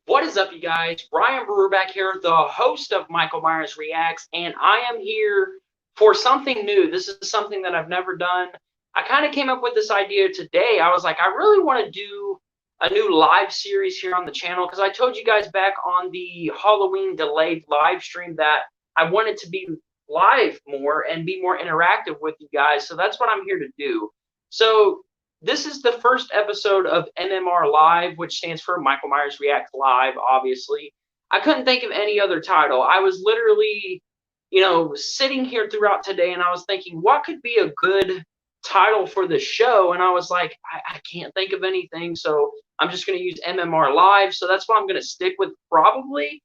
What is up, you guys? Ryan Brewer back here, the host of Michael Myers Reacts, and I am here for something new. This is something that I've never done. I kind of came up with this idea today. I was like, I really want to do a new live series here on the channel because I told you guys back on the Halloween delayed live stream that I wanted to be live more and be more interactive with you guys. So that's what I'm here to do. So this is the first episode of MMR Live, which stands for Michael Myers Reacts Live, obviously. I couldn't think of any other title. I was literally, sitting here throughout today and I was thinking, what could be a good title for the show? And I was like, I can't think of anything. So I'm just going to use MMR Live. So that's what I'm going to stick with probably.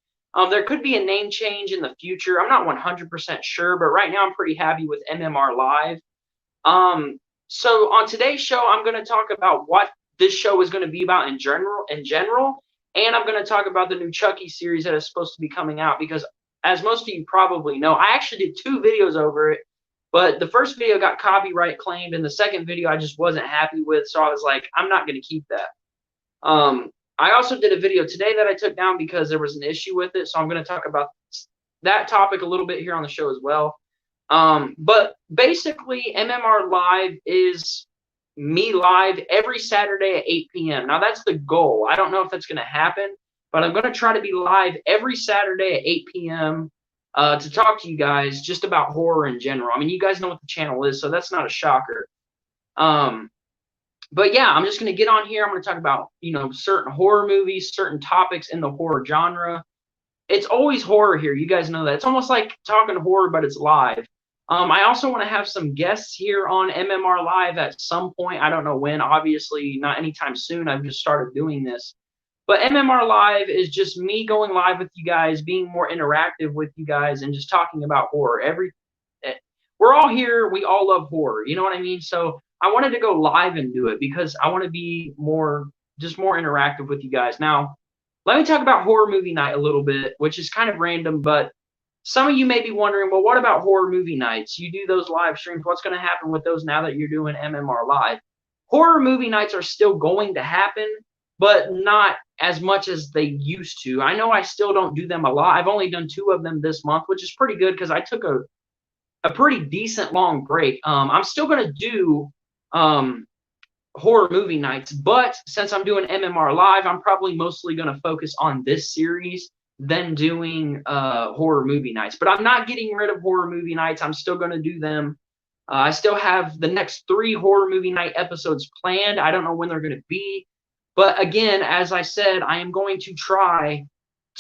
There could be a name change in the future. I'm not 100% sure, but right now I'm pretty happy with MMR Live. So on today's show, I'm going to talk about what this show is going to be about in general, and I'm going to talk about the new Chucky series that is supposed to be coming out because, as most of you probably know, I actually did 2 videos over it, but the first video got copyright claimed, and the second video I just wasn't happy with, so I was like, I'm not going to keep that. I also did a video today that I took down because there was an issue with it, so I'm going to talk about that topic a little bit here on the show as well. But basically, MMR Live is me live every Saturday at 8 p.m. Now, that's the goal. I don't know if that's going to happen, but I'm going to try to be live every Saturday at 8 p.m. To talk to you guys just about horror in general. I mean, you guys know what the channel is, so that's not a shocker. But yeah, I'm just going to get on here. I'm going to talk about, certain horror movies, certain topics in the horror genre. It's always horror here. You guys know that. It's almost like talking horror, but it's live. I also want to have some guests here on MMR Live at some point. I don't know when. Obviously, not anytime soon. I've just started doing this. But MMR Live is just me going live with you guys, being more interactive with you guys, and just talking about horror. We're all here. We all love horror. You know what I mean? So I wanted to go live and do it because I want to be more interactive with you guys. Now, let me talk about horror movie night a little bit, which is kind of random, but some of you may be wondering, well, what about horror movie nights? You do those live streams. What's going to happen with those now that you're doing MMR Live? Horror movie nights are still going to happen, but not as much as they used to. I know I still don't do them a lot. I've only done 2 of them this month, which is pretty good because I took a pretty decent long break. I'm still going to do horror movie nights, but since I'm doing MMR Live, I'm probably mostly going to focus on this series than doing horror movie nights. But I'm not getting rid of horror movie nights. I'm still going to do them. I still have the next 3 horror movie night episodes planned. I don't know when they're going to be. But again, as I said, I am going to try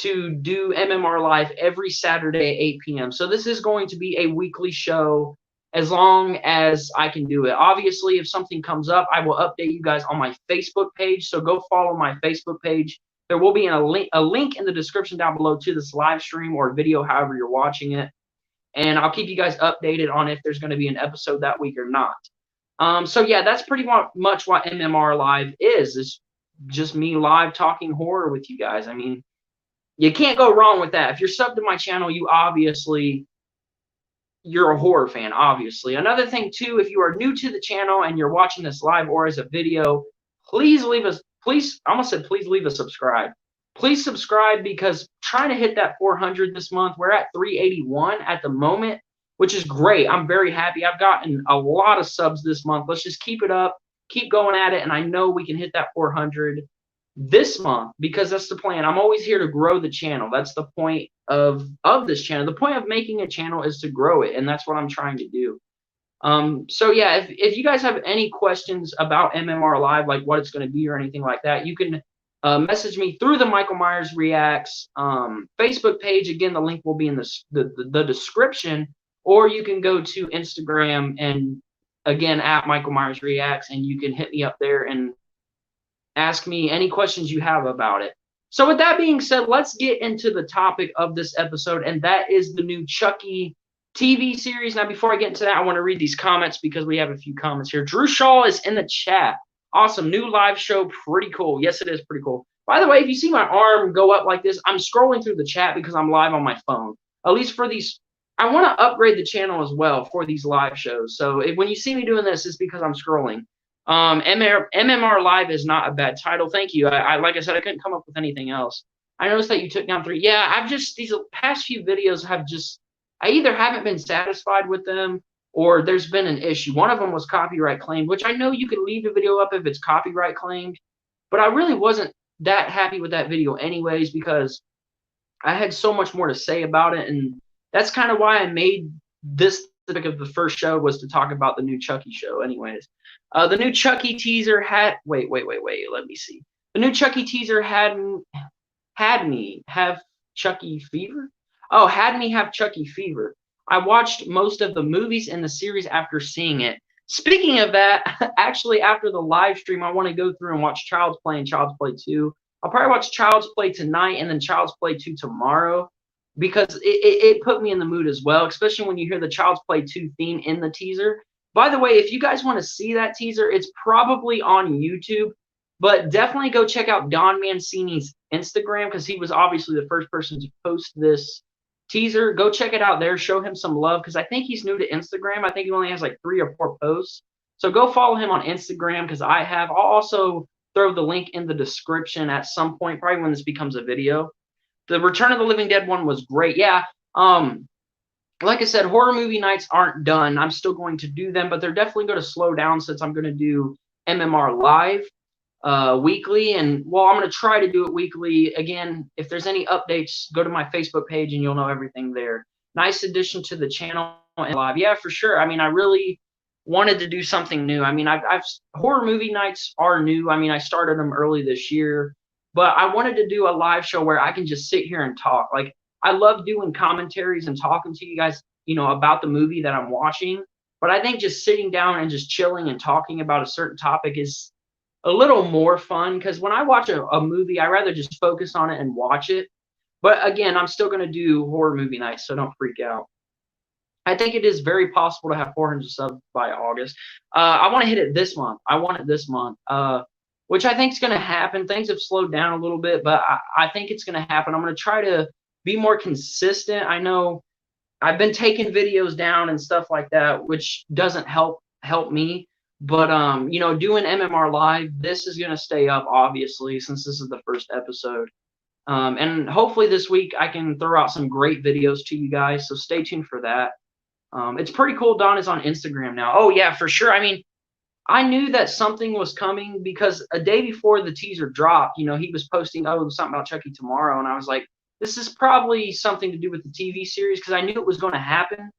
to do MMR Live every Saturday at 8 p.m. So this is going to be a weekly show as long as I can do it. Obviously, if something comes up, I will update you guys on my Facebook page. So go follow my Facebook page. There will be a link in the description down below to this live stream or video, however you're watching it. And I'll keep you guys updated on if there's going to be an episode that week or not. So yeah, that's pretty much what MMR Live is. It's just me live talking horror with you guys. I mean, you can't go wrong with that. If you're subbed to my channel, you're a horror fan, obviously. Another thing, too, if you are new to the channel and you're watching this live or as a video, please leave a subscribe. Please subscribe because trying to hit that 400 this month. We're at 381 at the moment, which is great. I'm very happy. I've gotten a lot of subs this month. Let's just keep it up, keep going at it, and I know we can hit that 400 this month because that's the plan. I'm always here to grow the channel. That's the point of this channel. The point of making a channel is to grow it, and that's what I'm trying to do. So yeah, if you guys have any questions about MMR Live, like what it's going to be or anything like that, you can message me through the Michael Myers Reacts Facebook page. Again, the link will be in the description, or you can go to Instagram and again at Michael Myers Reacts, and you can hit me up there and ask me any questions you have about it. So with that being said, let's get into the topic of this episode, and that is the new Chucky TV series. Now, before I get into that, I want to read these comments because we have a few comments here. Drew Shaw is in the chat. Awesome. New live show. Pretty cool. Yes, it is pretty cool. By the way, if you see my arm go up like this, I'm scrolling through the chat because I'm live on my phone. At least for these, I want to upgrade the channel as well for these live shows. So when you see me doing this, it's because I'm scrolling. MMR Live is not a bad title. Thank you. Like I said, I couldn't come up with anything else. I noticed that you took down 3. Yeah, I've just these past few videos have just I either haven't been satisfied with them or there's been an issue. One of them was copyright claimed, which I know you could leave the video up if it's copyright claimed, but I really wasn't that happy with that video anyways because I had so much more to say about it, and that's kind of why I made this topic of the first show was to talk about the new Chucky show. Anyways, the new Chucky teaser had wait. Let me see. The new Chucky teaser had me have Chucky fever. Oh, had me have Chucky fever. I watched most of the movies in the series after seeing it. Speaking of that, actually, after the live stream, I want to go through and watch Child's Play and Child's Play 2. I'll probably watch Child's Play tonight and then Child's Play 2 tomorrow because it put me in the mood as well, especially when you hear the Child's Play 2 theme in the teaser. By the way, if you guys want to see that teaser, it's probably on YouTube, but definitely go check out Don Mancini's Instagram because he was obviously the first person to post this teaser. Go check it out there. Show him some love because I think he's new to Instagram. I think he only has like 3 or 4 posts. So go follow him on Instagram because I have. I'll also throw the link in the description at some point, probably when this becomes a video. The Return of the Living Dead one was great. Yeah. Like I said, horror movie nights aren't done. I'm still going to do them, but they're definitely going to slow down since I'm going to do MMR live weekly. And well, I'm going to try to do it weekly. Again, if there's any updates, go to my Facebook page and you'll know everything there. Nice addition to the channel and live. Yeah, for sure. I mean, I really wanted to do something new. I mean, I've horror movie nights are new. I mean, I started them early this year, but I wanted to do a live show where I can just sit here and talk. Like, I love doing commentaries and talking to you guys, you know, about the movie that I'm watching. But I think just sitting down and just chilling and talking about a certain topic is a little more fun because when I watch a movie, I rather just focus on it and watch it. But again, I'm still going to do horror movie nights, so don't freak out. I think it is very possible to have 400 subs by August. I want to hit it this month. I want it this month, which I think is going to happen. Things have slowed down a little bit, but I think it's going to happen. I'm going to try to be more consistent. I know I've been taking videos down and stuff like that, which doesn't help me. But you know, doing MMR live, this is going to stay up, obviously, since this is the first episode. And hopefully this week I can throw out some great videos to you guys, so stay tuned for that. It's pretty cool Don is on Instagram now. Oh, yeah, for sure. I mean, I knew that something was coming because a day before the teaser dropped, you know, he was posting, oh, something about Chucky tomorrow. And I was like, this is probably something to do with the TV series because I knew it was going to happen,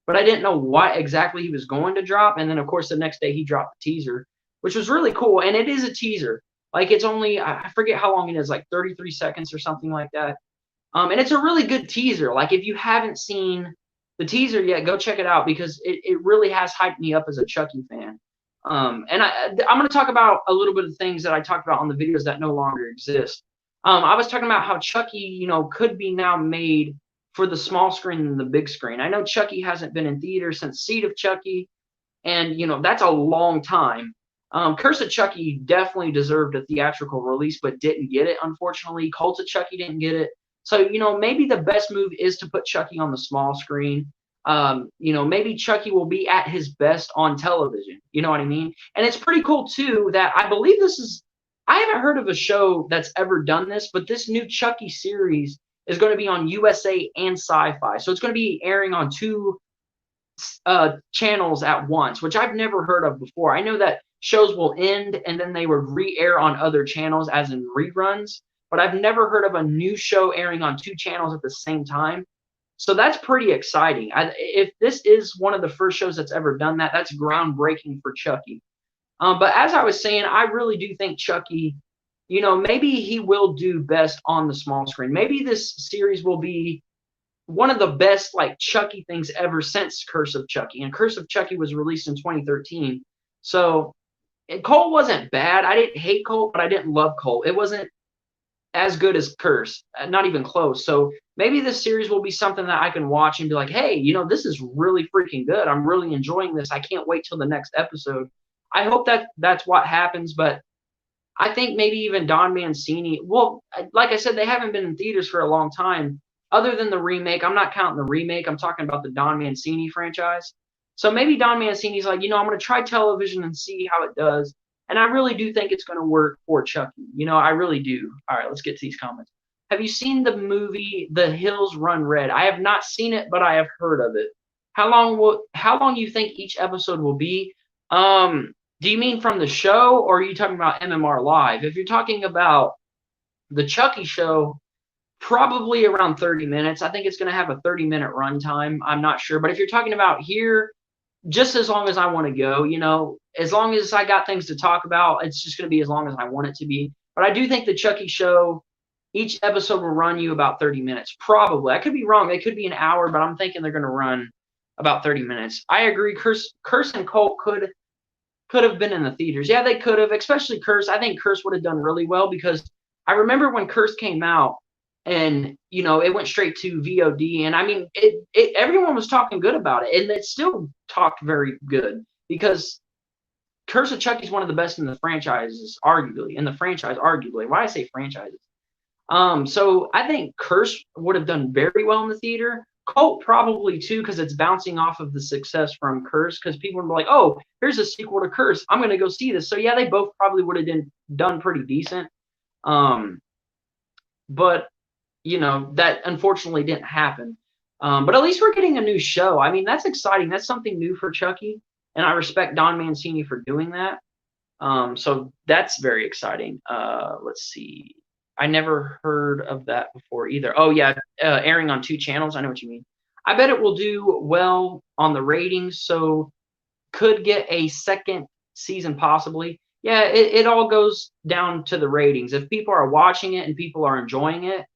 but I didn't know what exactly he was going to drop. And then, of course, the next day he dropped the teaser, which was really cool. And it is a teaser. Like, it's only, I forget how long it is, like 33 seconds or something like that. And it's a really good teaser. Like, if you haven't seen the teaser yet, go check it out because it really has hyped me up as a Chucky fan. And I'm going to talk about a little bit of things that I talked about on the videos that no longer exist. I was talking about how Chucky, you know, could be now made for the small screen and the big screen. I know Chucky hasn't been in theaters since Seed of Chucky, and, you know, that's a long time. Curse of Chucky definitely deserved a theatrical release, but didn't get it, unfortunately. Cult of Chucky didn't get it. So, you know, maybe the best move is to put Chucky on the small screen. You know, maybe Chucky will be at his best on television. You know what I mean? And it's pretty cool, too, that I believe this is, I haven't heard of a show that's ever done this, but this new Chucky series is going to be on USA and Sci-Fi. So it's going to be airing on 2 channels at once, which I've never heard of before. I know that shows will end and then they would re-air on other channels as in reruns, but I've never heard of a new show airing on 2 channels at the same time. So that's pretty exciting. If this is one of the first shows that's ever done that, that's groundbreaking for Chucky. But as I was saying, I really do think Chucky, you know, maybe he will do best on the small screen. Maybe this series will be one of the best, like, Chucky things ever since Curse of Chucky. And Curse of Chucky was released in 2013. So Cult wasn't bad. I didn't hate Cult, but I didn't love Cult. It wasn't as good as Curse, not even close. So maybe this series will be something that I can watch and be like, hey, you know, this is really freaking good. I'm really enjoying this. I can't wait till the next episode. I hope that that's what happens, but I think maybe even Don Mancini, well, like I said, they haven't been in theaters for a long time. Other than the remake, I'm not counting the remake. I'm talking about the Don Mancini franchise. So maybe Don Mancini's like, you know, I'm going to try television and see how it does. And I really do think it's going to work for Chucky. You know, I really do. All right, let's get to these comments. Have you seen the movie The Hills Run Red? I have not seen it, but I have heard of it. How long you think each episode will be? Do you mean from the show, or are you talking about MMR Live? If you're talking about the Chucky show, probably around 30 minutes. I think it's going to have a 30-minute runtime. I'm not sure. But if you're talking about here, just as long as I want to go, as long as I got things to talk about, it's just going to be as long as I want it to be. But I do think the Chucky show, each episode will run you about 30 minutes. Probably. I could be wrong. It could be an hour, but I'm thinking they're going to run about 30 minutes. I agree. Curse and Colt could have been in the theaters. Yeah, they could have, especially Curse. I think Curse would have done really well because I remember when Curse came out and, it went straight to VOD. And I mean, everyone was talking good about it, and it still talked very good because Curse of Chucky is one of the best in the franchises, arguably. Why I say franchises? So I think Curse would have done very well in the theater. Cult probably too, because it's bouncing off of the success from Curse. Because people would be like, "Oh, here's a sequel to Curse. I'm going to go see this." So yeah, they both probably would have done pretty decent. But that unfortunately didn't happen. But at least we're getting a new show. I mean, that's exciting. That's something new for Chucky, and I respect Don Mancini for doing that. So that's very exciting. Let's see. I never heard of that before either. Oh yeah, airing on 2 channels. I know what you mean. I bet it will do well on the ratings, so could get a second season possibly. Yeah, it all goes down to the ratings. If people are watching it and people are enjoying it,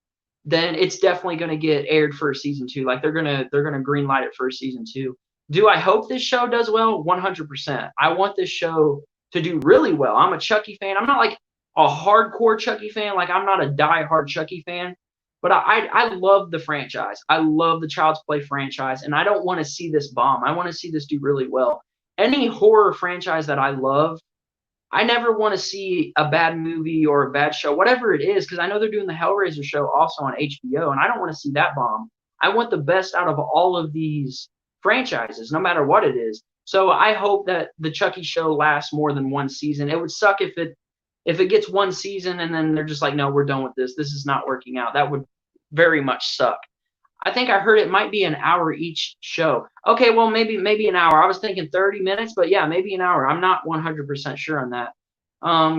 then it's definitely going to get aired for season 2. Like they're gonna green light it for season 2. Do I hope this show does well? 100%. I want this show to do really well. I'm a Chucky fan. I'm not like a hardcore Chucky fan. Like I'm not a die-hard Chucky fan, but I love the franchise. I love the Child's Play franchise, and I don't want to see this bomb. I want to see this do really well. Any horror franchise that I love, I never want to see a bad movie or a bad show, whatever it is, because I know they're doing the Hellraiser show also on HBO, and I don't want to see that bomb. I want the best out of all of these franchises, no matter what it is. So I hope that the Chucky show lasts more than one season. It would suck if it gets one season and then they're just like, no, we're done with this. This is not working out. That would very much suck. I think I heard it might be an hour each show. Okay, well, maybe an hour. I was thinking 30 minutes, but yeah, maybe an hour. I'm not 100% sure on that.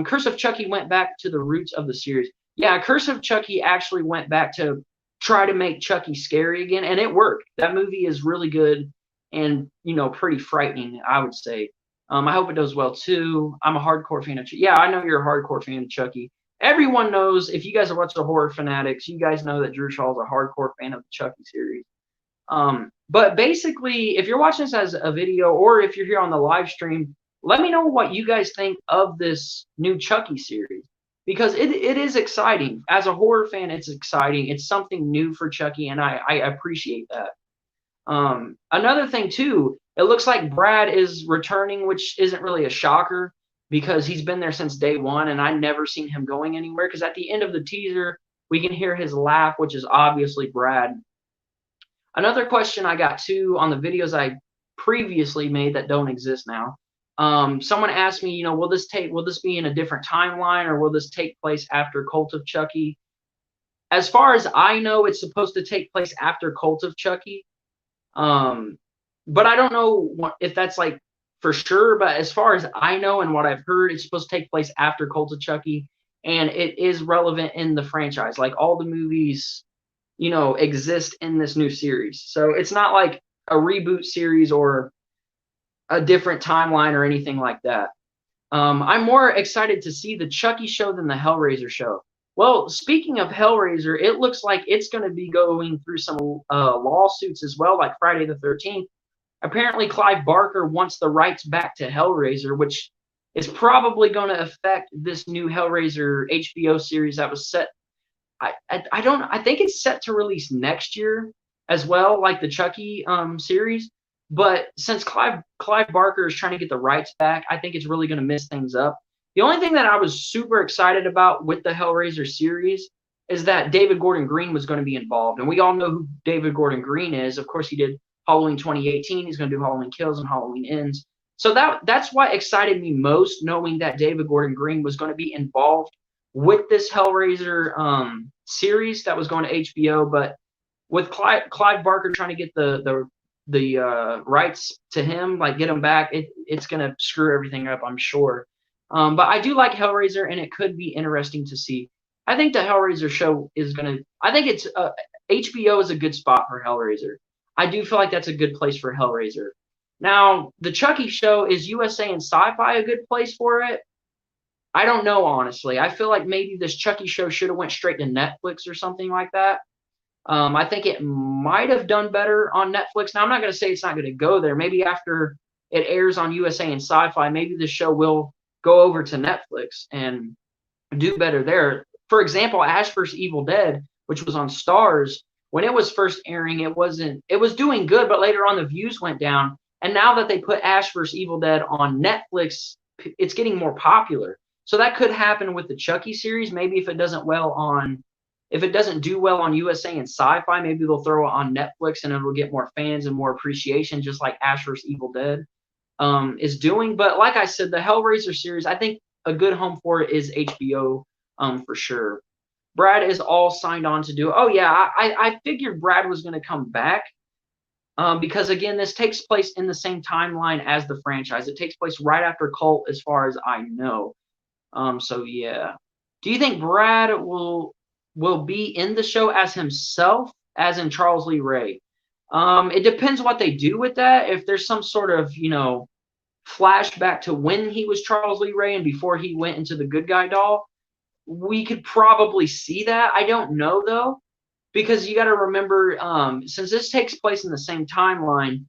Curse of Chucky went back to the roots of the series. Yeah, Curse of Chucky actually went back to try to make Chucky scary again, and it worked. That movie is really good and, pretty frightening, I would say. I hope it does well, too. I'm a hardcore fan of Chucky. Yeah, I know you're a hardcore fan of Chucky. Everyone knows, if you guys are watching the Horror Fanatics, you guys know that Drew Shaw is a hardcore fan of the Chucky series. But basically, if you're watching this as a video or if you're here on the live stream, let me know what you guys think of this new Chucky series. Because it is exciting. As a horror fan, it's exciting. It's something new for Chucky, and I appreciate that. Another thing, too, it looks like Brad is returning, which isn't really a shocker because he's been there since day one, and I never seen him going anywhere. Because at the end of the teaser, we can hear his laugh, which is obviously Brad. Another question I got, too, on the videos I previously made that don't exist now. Someone asked me, will this be in a different timeline, or will this take place after Cult of Chucky? As far as I know, it's supposed to take place after Cult of Chucky. But I don't know if that's like for sure, but as far as I know and what I've heard, it's supposed to take place after Cult of Chucky, and it is relevant in the franchise. Like all the movies, exist in this new series. So it's not like a reboot series or a different timeline or anything like that. I'm more excited to see the Chucky show than the Hellraiser show. Well, speaking of Hellraiser, it looks like it's going to be going through some lawsuits as well, like Friday the 13th. Apparently, Clive Barker wants the rights back to Hellraiser, which is probably going to affect this new Hellraiser HBO series that was set. I think it's set to release next year as well, like the Chucky series. But since Clive Barker is trying to get the rights back, I think it's really going to mess things up. The only thing that I was super excited about with the Hellraiser series is that David Gordon Green was going to be involved. And we all know who David Gordon Green is. Of course, he did Halloween 2018. He's going to do Halloween Kills and Halloween Ends. So that's what excited me most, knowing that David Gordon Green was going to be involved with this Hellraiser series that was going to HBO, but with Clive Barker trying to get the rights to him, like get him back, it's gonna screw everything up, I'm sure. But I do like Hellraiser, and it could be interesting to see. I think the Hellraiser show is gonna. I think it's HBO is a good spot for Hellraiser. I do feel like that's a good place for Hellraiser. Now, the Chucky show, is USA and Sci-Fi a good place for it? I don't know, honestly. I feel like maybe this Chucky show should have went straight to Netflix or something like that. I think it might have done better on Netflix. Now, I'm not going to say it's not going to go there. Maybe after it airs on USA and Sci-Fi, maybe the show will go over to Netflix and do better there. For example, Ash vs. Evil Dead, which was on Stars, when it was first airing, it was doing good, but later on the views went down. And now that they put Ash vs. Evil Dead on Netflix, it's getting more popular. So that could happen with the Chucky series. Maybe if it doesn't do well on USA and Sci-Fi, maybe they'll throw it on Netflix and it'll get more fans and more appreciation, just like Ash vs. Evil Dead is doing. But like I said, the Hellraiser series, I think a good home for it is HBO for sure. Brad is all signed on to do it. Oh, yeah, I figured Brad was going to come back because, again, this takes place in the same timeline as the franchise. It takes place right after Cult, as far as I know. So, yeah. Do you think Brad will be in the show as himself, as in Charles Lee Ray? It depends what they do with that. If there's some sort of, flashback to when he was Charles Lee Ray and before he went into the good guy doll, we could probably see that. I don't know, though, because you got to remember, since this takes place in the same timeline,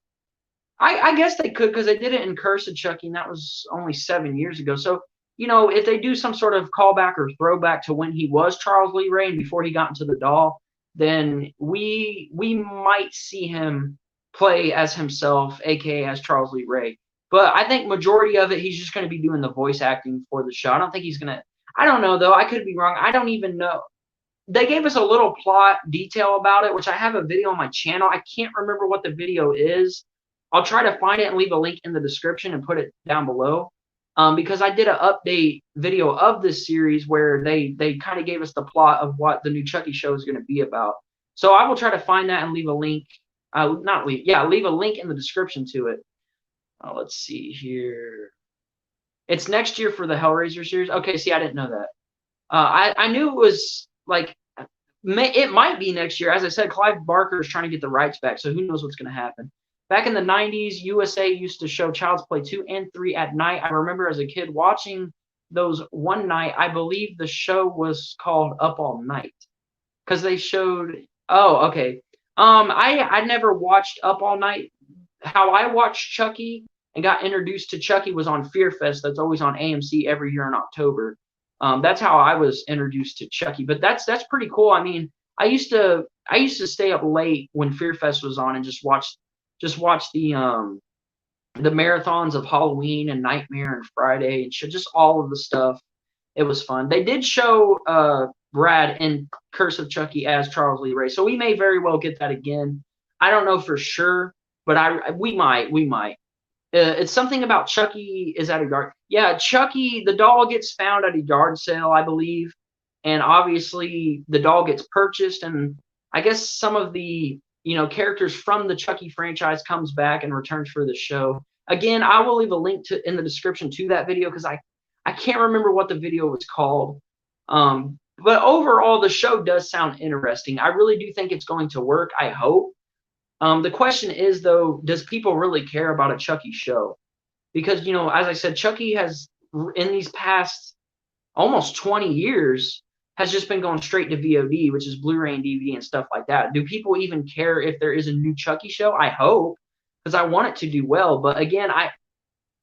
I guess they could, because they did it in Curse of Chucky, and that was only 7 years ago. So, if they do some sort of callback or throwback to when he was Charles Lee Ray and before he got into the doll, then we might see him play as himself, aka as Charles Lee Ray. But I think majority of it, he's just going to be doing the voice acting for the show. I don't think he's going to. I don't know, though. I could be wrong. I don't even know. They gave us a little plot detail about it, which I have a video on my channel. I can't remember what the video is. I'll try to find it and leave a link in the description and put it down below. Because I did an update video of this series where they kind of gave us the plot of what the new Chucky show is going to be about. So I will try to find that and leave a link. Leave a link in the description to it. Let's see here. It's next year for the Hellraiser series. Okay, see, I didn't know that. I knew it was like it might be next year. As I said, Clive Barker is trying to get the rights back, so who knows what's going to happen. Back in the 90s, USA used to show Child's Play 2 and 3 at night. I remember as a kid watching those one night. I believe the show was called Up All Night because they showed. Oh, okay. I never watched Up All Night. How I watched Chucky and got introduced to Chucky was on Fear Fest. That's always on AMC every year in October. That's how I was introduced to Chucky. But that's pretty cool. I mean, I used to stay up late when Fear Fest was on and just watch the marathons of Halloween and Nightmare and Friday and just all of the stuff. It was fun. They did show Brad in Curse of Chucky as Charles Lee Ray, so we may very well get that again. I don't know for sure, but we might. It's something about Chucky is at a yard. Yeah, Chucky, the doll gets found at a yard sale, I believe, and obviously the doll gets purchased, and I guess some of the characters from the Chucky franchise comes back and returns for the show. Again, I will leave a link in the description to that video because I can't remember what the video was called. But overall, the show does sound interesting. I really do think it's going to work. I hope. The question is, though, does people really care about a Chucky show? Because, as I said, Chucky has, in these past almost 20 years, has just been going straight to VOD, which is Blu-ray and DVD and stuff like that. Do people even care if there is a new Chucky show? I hope, because I want it to do well. But again,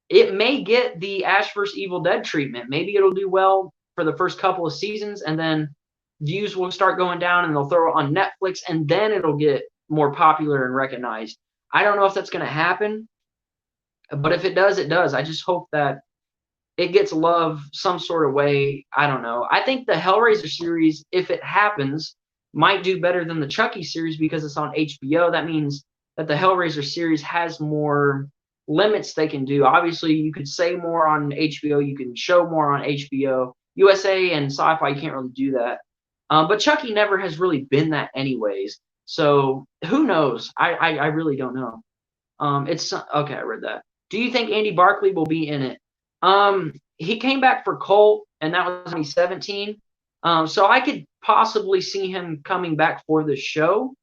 it may get the Ash vs. Evil Dead treatment. Maybe it'll do well for the first couple of seasons, and then views will start going down, and they'll throw it on Netflix, and then it'll get more popular and recognized. I don't know if that's going to happen, but if it does, it does. I just hope that it gets love some sort of way. I don't know. I think the Hellraiser series, if it happens, might do better than the Chucky series because it's on HBO. That means that the Hellraiser series has more limits they can do. Obviously, you could say more on HBO. You can show more on HBO. USA and sci-fi, you can't really do that. But Chucky never has really been that anyways. So who knows? I really don't know. It's okay. I read that. Do you think Andy Barkley will be in it? He came back for Colt, and that was 2017. So I could possibly see him coming back for the show.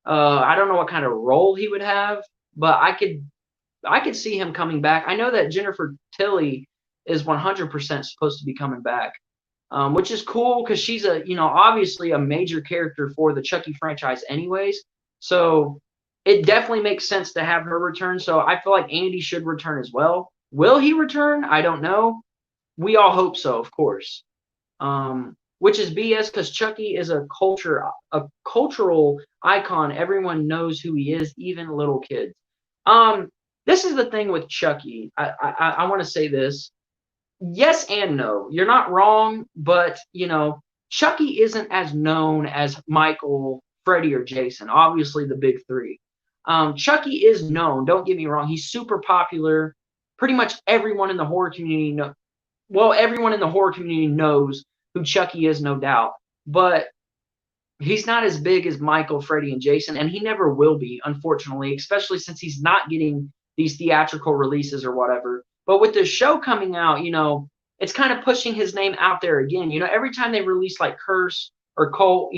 I don't know what kind of role he would have, but I could see him coming back. I know that Jennifer Tilly is 100% supposed to be coming back, which is cool because she's obviously a major character for the Chucky franchise anyways. So it definitely makes sense to have her return. So I feel like Andy should return as well. Will he return? I don't know. We all hope so, of course. Which is BS because Chucky is a cultural icon. Everyone knows who he is, even little kids. This is the thing with Chucky. I want to say this. Yes and no. You're not wrong, but Chucky isn't as known as Michael, Freddy, or Jason. Obviously, the big three. Chucky is known. Don't get me wrong. He's super popular. Pretty much everyone in the horror community everyone in the horror community knows who Chucky is, no doubt. But he's not as big as Michael, Freddy, and Jason, and he never will be, unfortunately, especially since he's not getting these theatrical releases or whatever. But with the show coming out, it's kind of pushing his name out there again. Every time they release like Curse or Cult,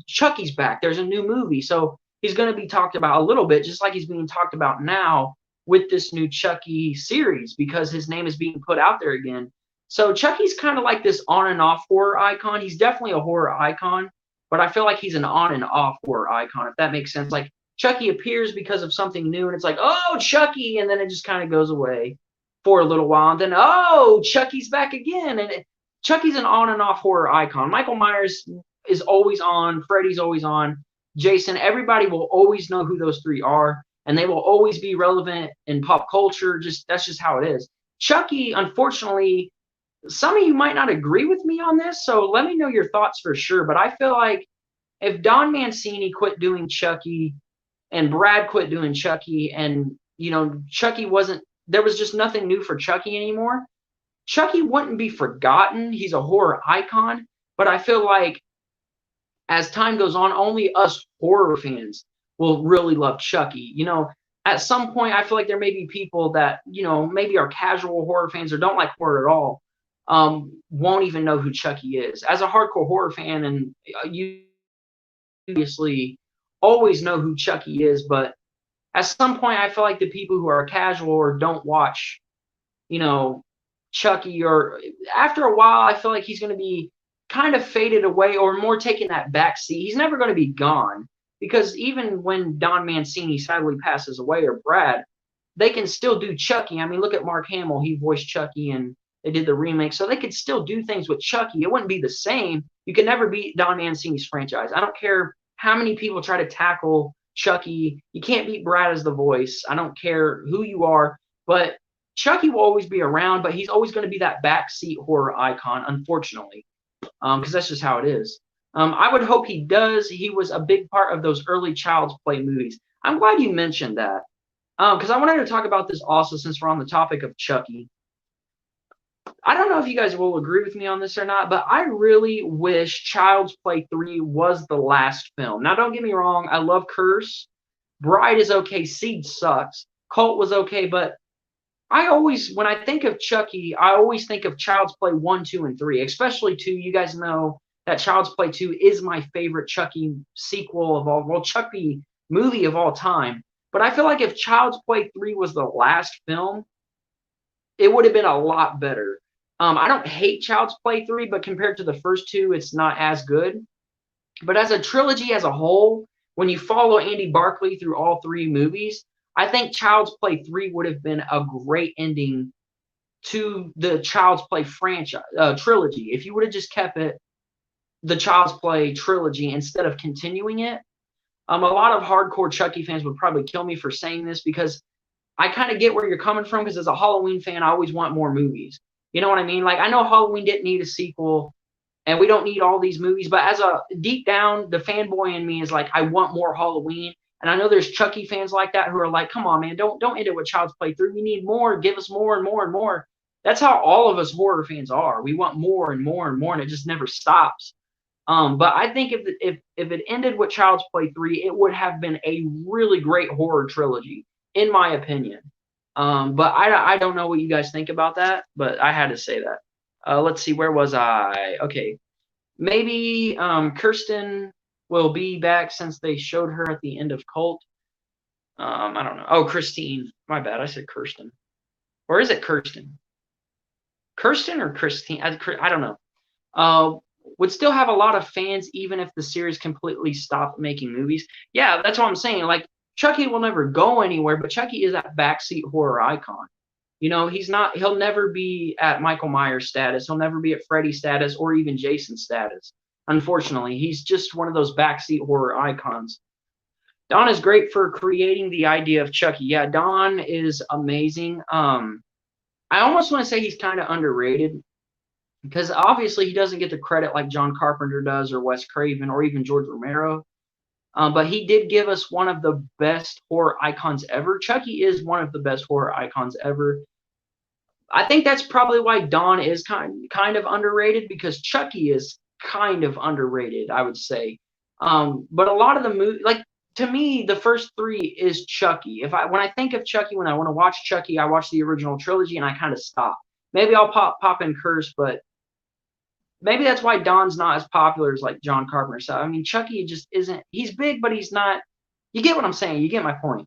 Chucky's back. There's a new movie. So he's going to be talked about a little bit, just like he's being talked about now with this new Chucky series because his name is being put out there again. So Chucky's kind of like this on and off horror icon. He's definitely a horror icon, but I feel like he's an on and off horror icon, if that makes sense. Like Chucky appears because of something new, and it's like, oh, Chucky, and then it just kind of goes away for a little while, and then, oh, Chucky's back again. And Chucky's an on and off horror icon. Michael Myers is always on. Freddy's always on. Jason, everybody will always know who those three are, and they will always be relevant in pop culture. That's just how it is. Chucky, unfortunately, some of you might not agree with me on this, so let me know your thoughts for sure. But I feel like if Don Mancini quit doing Chucky and Brad quit doing Chucky and, Chucky there was just nothing new for Chucky anymore, Chucky wouldn't be forgotten. He's a horror icon, but I feel like as time goes on, only us horror fans will really love Chucky. At some point, I feel like there may be people that, maybe are casual horror fans or don't like horror at all, won't even know who Chucky is. As a hardcore horror fan, and you obviously always know who Chucky is, but at some point I feel like the people who are casual or don't watch, Chucky, or after a while, I feel like he's going to be kind of faded away or more taking that back seat. He's never going to be gone because even when Don Mancini sadly passes away or Brad, they can still do Chucky. I mean, look at Mark Hamill. He voiced Chucky and they did the remake. So they could still do things with Chucky. It wouldn't be the same. You can never beat Don Mancini's franchise. I don't care how many people try to tackle Chucky. You can't beat Brad as the voice. I don't care who you are. But Chucky will always be around, but he's always going to be that backseat horror icon, unfortunately, because that's just how it is. I would hope he does. He was a big part of those early Child's Play movies. I'm glad you mentioned that because I wanted to talk about this also since we're on the topic of Chucky. I don't know if you guys will agree with me on this or not, but I really wish Child's Play 3 was the last film. Now, don't get me wrong. I love Curse. Bride is okay. Seed sucks. Cult was okay, but when I think of Chucky, I always think of Child's Play 1, 2, and 3, especially 2. You guys know that Child's Play 2 is my favorite Chucky sequel of all, Chucky movie of all time. But I feel like if Child's Play 3 was the last film, it would have been a lot better. I don't hate Child's Play 3, but compared to the first two, it's not as good. But as a trilogy as a whole, when you follow Andy Barkley through all three movies, I think Child's Play 3 would have been a great ending to the Child's Play franchise trilogy. If you would have just kept it the Child's Play trilogy instead of continuing it. A lot of hardcore Chucky fans would probably kill me for saying this because I kind of get where you're coming from because as a Halloween fan, I always want more movies. You know what I mean? Like, I know Halloween didn't need a sequel and we don't need all these movies, but as a deep down, the fanboy in me is like, I want more Halloween. And I know there's Chucky fans like that who are like, come on, man, don't end it with Child's Play 3. We need more. Give us more and more and more. That's how all of us horror fans are. We want more and more and more, and it just never stops. But I think if it ended with Child's Play 3, it would have been a really great horror trilogy, in my opinion. But I don't know what you guys think about that, but I had to say that. Let's see, where was I? Okay, maybe Kirsten will be back since they showed her at the end of Cult. I don't know. Oh, Christine. My bad. I said Kirsten. Or is it Kirsten? Kirsten or Christine? I don't know. Would still have a lot of fans even if the series completely stopped making movies. Yeah, that's what I'm saying. Like, Chucky will never go anywhere, but Chucky is that backseat horror icon. You know, he'll never be at Michael Myers status. He'll never be at Freddy status or even Jason status. Unfortunately, he's just one of those backseat horror icons. Don is great for creating the idea of Chucky. Yeah, Don is amazing. I almost want to say he's kind of underrated because obviously he doesn't get the credit like John Carpenter does or Wes Craven or even George Romero. But he did give us one of the best horror icons ever. Chucky is one of the best horror icons ever. I think that's probably why Dawn is kind of underrated, because Chucky is kind of underrated, I would say. But a lot of the movie, like, to me, the first three is Chucky. When I think of Chucky, when I want to watch Chucky, I watch the original trilogy and I kind of stop. Maybe I'll pop in Curse, but maybe that's why Don's not as popular as like John Carpenter. So I mean, Chucky just isn't. He's big, but he's not. You get what I'm saying? You get my point.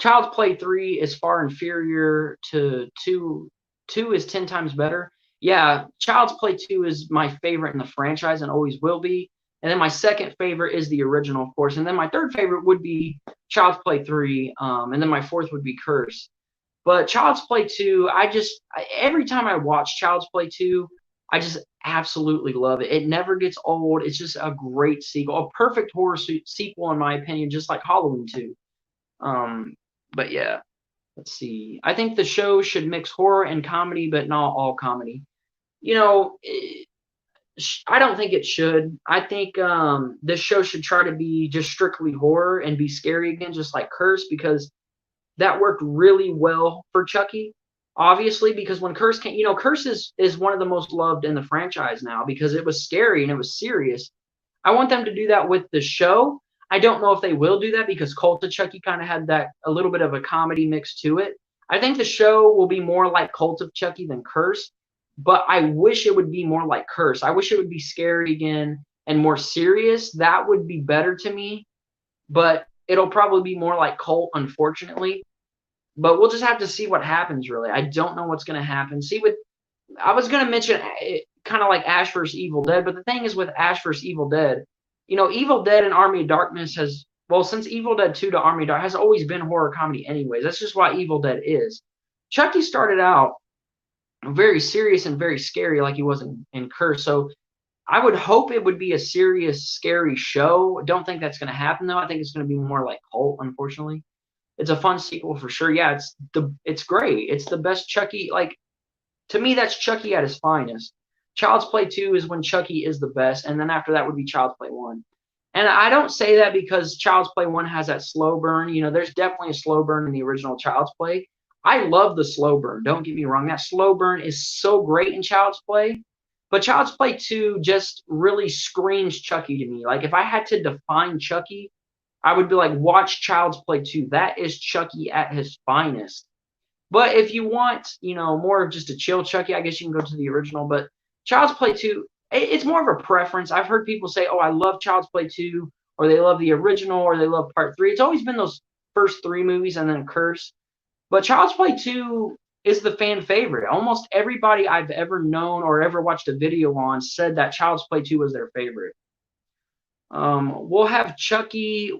Child's Play 3 is far inferior to 2. 2 is 10 times better. Yeah, Child's Play 2 is my favorite in the franchise and always will be. And then my second favorite is the original, of course. And then my third favorite would be Child's Play 3. And then my fourth would be Curse. But Child's Play 2, every time I watch Child's Play 2, I just absolutely love it. It never gets old. It's just a great sequel, a perfect horror sequel, in my opinion, just like Halloween 2. But yeah, let's see. I think the show should mix horror and comedy, but not all comedy. You know, I don't think it should. I think this show should try to be just strictly horror and be scary again, just like Curse, because that worked really well for Chucky. Obviously, because when Curse came, Curse is one of the most loved in the franchise now because it was scary and it was serious. I want them to do that with the show. I don't know if they will do that because Cult of Chucky kind of had that a little bit of a comedy mix to it. I think the show will be more like Cult of Chucky than Curse, but I wish it would be more like Curse. I wish it would be scary again and more serious. That would be better to me, but it'll probably be more like Cult, unfortunately. But we'll just have to see what happens, really. I don't know what's going to happen. I was going to mention kind of like Ash vs. Evil Dead, but the thing is with Ash vs. Evil Dead, Evil Dead and Army of Darkness since Evil Dead 2 to Army of Darkness, has always been horror comedy anyways. That's just why Evil Dead is. Chucky started out very serious and very scary like he was in Curse. So I would hope it would be a serious, scary show. Don't think that's going to happen, though. I think it's going to be more like Cult, unfortunately. It's a fun sequel for sure. Yeah, it's great. It's the best Chucky. Like, to me, that's Chucky at his finest. Child's Play 2 is when Chucky is the best, and then after that would be Child's Play 1. And I don't say that because Child's Play 1 has that slow burn. There's definitely a slow burn in the original Child's Play. I love the slow burn. Don't get me wrong. That slow burn is so great in Child's Play. But Child's Play 2 just really screams Chucky to me. Like, if I had to define Chucky, I would be like, watch Child's Play 2. That is Chucky at his finest. But if you want, more of just a chill Chucky, I guess you can go to the original. But Child's Play 2, it's more of a preference. I've heard people say, oh, I love Child's Play 2, or they love the original, or they love Part 3. It's always been those first 3 movies and then Curse. But Child's Play 2 is the fan favorite. Almost everybody I've ever known or ever watched a video on said that Child's Play 2 was their favorite. We'll have Chucky.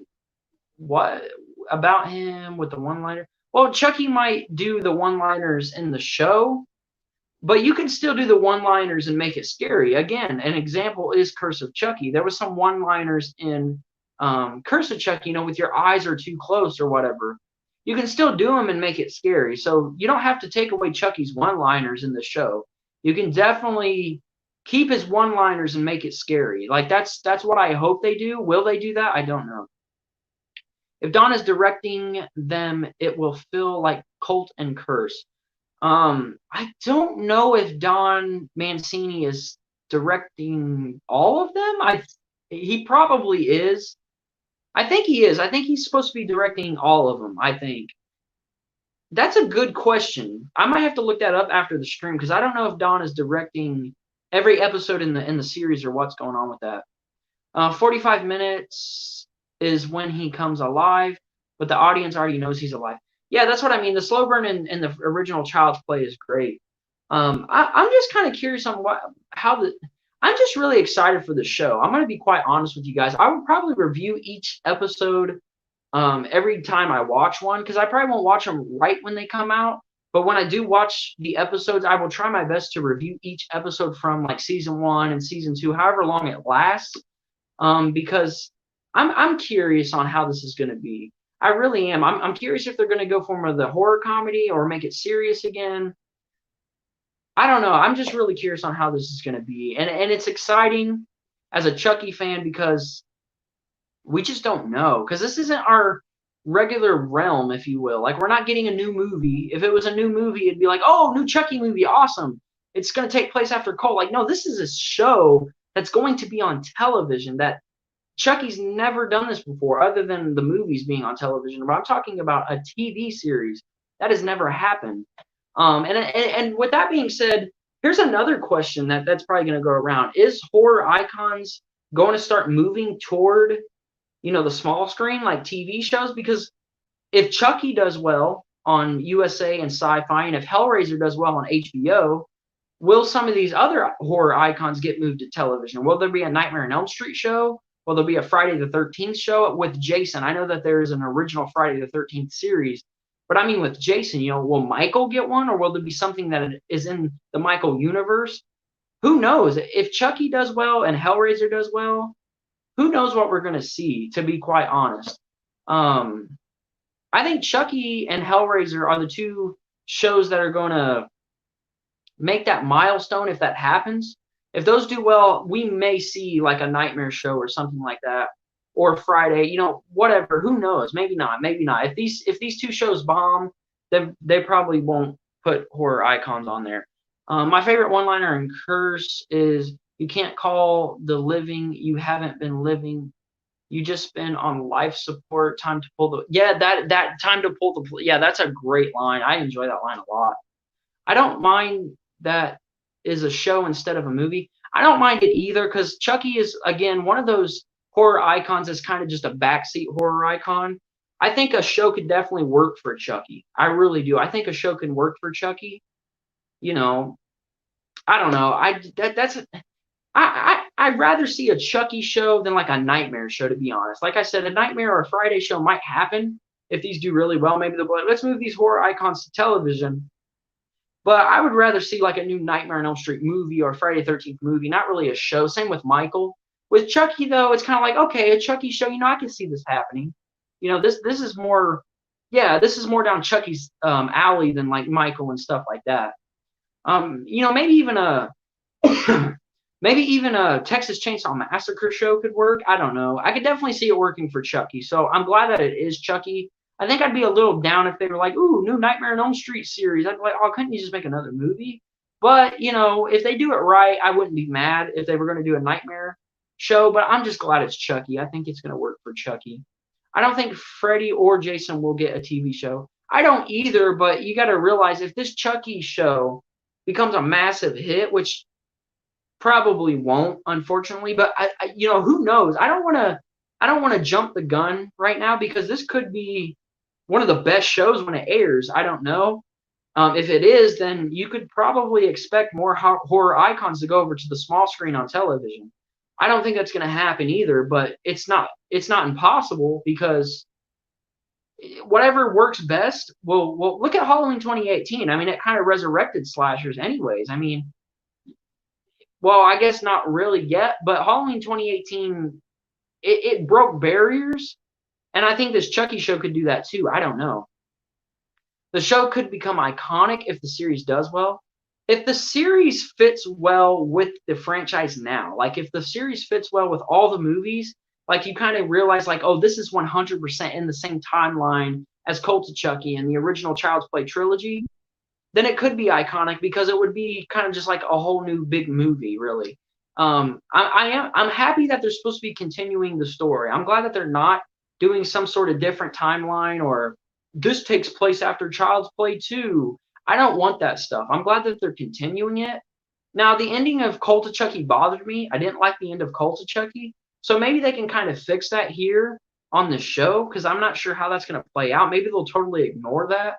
What about him with the one-liner? Well, Chucky might do the one-liners in the show, but you can still do the one-liners and make it scary. Again, an example is Curse of Chucky. There was some one-liners in Curse of Chucky, with your eyes are too close or whatever. You can still do them and make it scary. So you don't have to take away Chucky's one-liners in the show. You can definitely keep his one-liners and make it scary. Like, that's what I hope they do. Will they do that? I don't know. If Don is directing them, it will feel like Cult and Curse. I don't know if Don Mancini is directing all of them. He probably is. I think he is. I think he's supposed to be directing all of them, I think. That's a good question. I might have to look that up after the stream because I don't know if Don is directing every episode in the series or what's going on with that. 45 minutes is when he comes alive, but the audience already knows he's alive. Yeah, that's what I mean. The slow burn in the original Child's Play is great. I'm just kind of curious on how the. I'm just really excited for the show. I'm going to be quite honest with you guys. I would probably review each episode every time I watch one because I probably won't watch them right when they come out. But when I do watch the episodes, I will try my best to review each episode from like season 1 and season 2, however long it lasts. Because I'm curious on how this is going to be. I really am. I'm curious if they're going to go for more of the horror comedy or make it serious again. I don't know. I'm just really curious on how this is going to be, and it's exciting as a Chucky fan because we just don't know because this isn't our regular realm, if you will. Like we're not getting a new movie. If it was a new movie, it'd be like, oh, new Chucky movie, awesome. It's going to take place after Cole. Like, no, this is a show that's going to be on television that Chucky's never done this before, other than the movies being on television. But I'm talking about a TV series that has never happened. And with that being said, here's another question that's probably going to go around: is horror icons going to start moving toward the small screen like TV shows? Because if Chucky does well on USA and Sci-Fi, and if Hellraiser does well on HBO, will some of these other horror icons get moved to television? Will there be a Nightmare on Elm Street show? Will there be a Friday the 13th show with Jason? I know that there is an original Friday the 13th series, but I mean with Jason, will Michael get one, or will there be something that is in the Michael universe? Who knows? If Chucky does well and Hellraiser does well, who knows what we're going to see, to be quite honest. I think Chucky and Hellraiser are the two shows that are going to make that milestone if that happens. If those do well, we may see like a Nightmare show or something like that, or Friday, whatever. Who knows? Maybe not. Maybe not. If these two shows bomb, then they probably won't put horror icons on there. My favorite one-liner in Curse is, "You can't call the living you haven't been living. You just been on life support. Time to pull the." Yeah, that time to pull the. Yeah, that's a great line. I enjoy that line a lot. I don't mind that is a show instead of a movie. I don't mind it either because Chucky is, again, one of those horror icons that's kind of just a backseat horror icon. I think a show could definitely work for Chucky. I really do. I think a show can work for Chucky. I don't know. I'd rather see a Chucky show than like a Nightmare show, to be honest. Like I said, a Nightmare or a Friday show might happen if these do really well. Maybe they'll be like, let's move these horror icons to television. But I would rather see like a new Nightmare on Elm Street movie or Friday the 13th movie, not really a show. Same with Michael. With Chucky, though, it's kind of like, okay, a Chucky show, I can see this happening. This is more, this is more down Chucky's alley than like Michael and stuff like that. Maybe even a Texas Chainsaw Massacre show could work. I don't know. I could definitely see it working for Chucky. So I'm glad that it is Chucky. I think I'd be a little down if they were like, ooh, new Nightmare on Elm Street series. I'd be like, oh, couldn't you just make another movie? But, if they do it right, I wouldn't be mad if they were going to do a Nightmare show. But I'm just glad it's Chucky. I think it's going to work for Chucky. I don't think Freddy or Jason will get a TV show. I don't either, but you got to realize if this Chucky show becomes a massive hit, which probably won't, unfortunately, but who knows? I don't want to jump the gun right now because this could be one of the best shows when it airs. I don't know. If it is, then you could probably expect more horror icons to go over to the small screen on television. I don't think that's going to happen either, but it's not impossible because whatever works best. Well, look at Halloween 2018. I mean, it kind of resurrected slashers anyways. I mean, well, I guess not really yet, but Halloween 2018, it broke barriers. And I think this Chucky show could do that too. I don't know. The show could become iconic if the series does well. If the series fits well with the franchise now, like if the series fits well with all the movies, like you kind of realize like, oh, this is 100% in the same timeline as Cult of Chucky and the original Child's Play trilogy, then it could be iconic because it would be kind of just like a whole new big movie, really. I'm happy that they're supposed to be continuing the story. I'm glad that they're not doing some sort of different timeline or this takes place after Child's Play 2. I don't want that stuff. I'm glad that they're continuing it. Now, the ending of Cult of Chucky bothered me. I didn't like the end of Cult of Chucky. So maybe they can kind of fix that here on the show because I'm not sure how that's going to play out. Maybe they'll totally ignore that.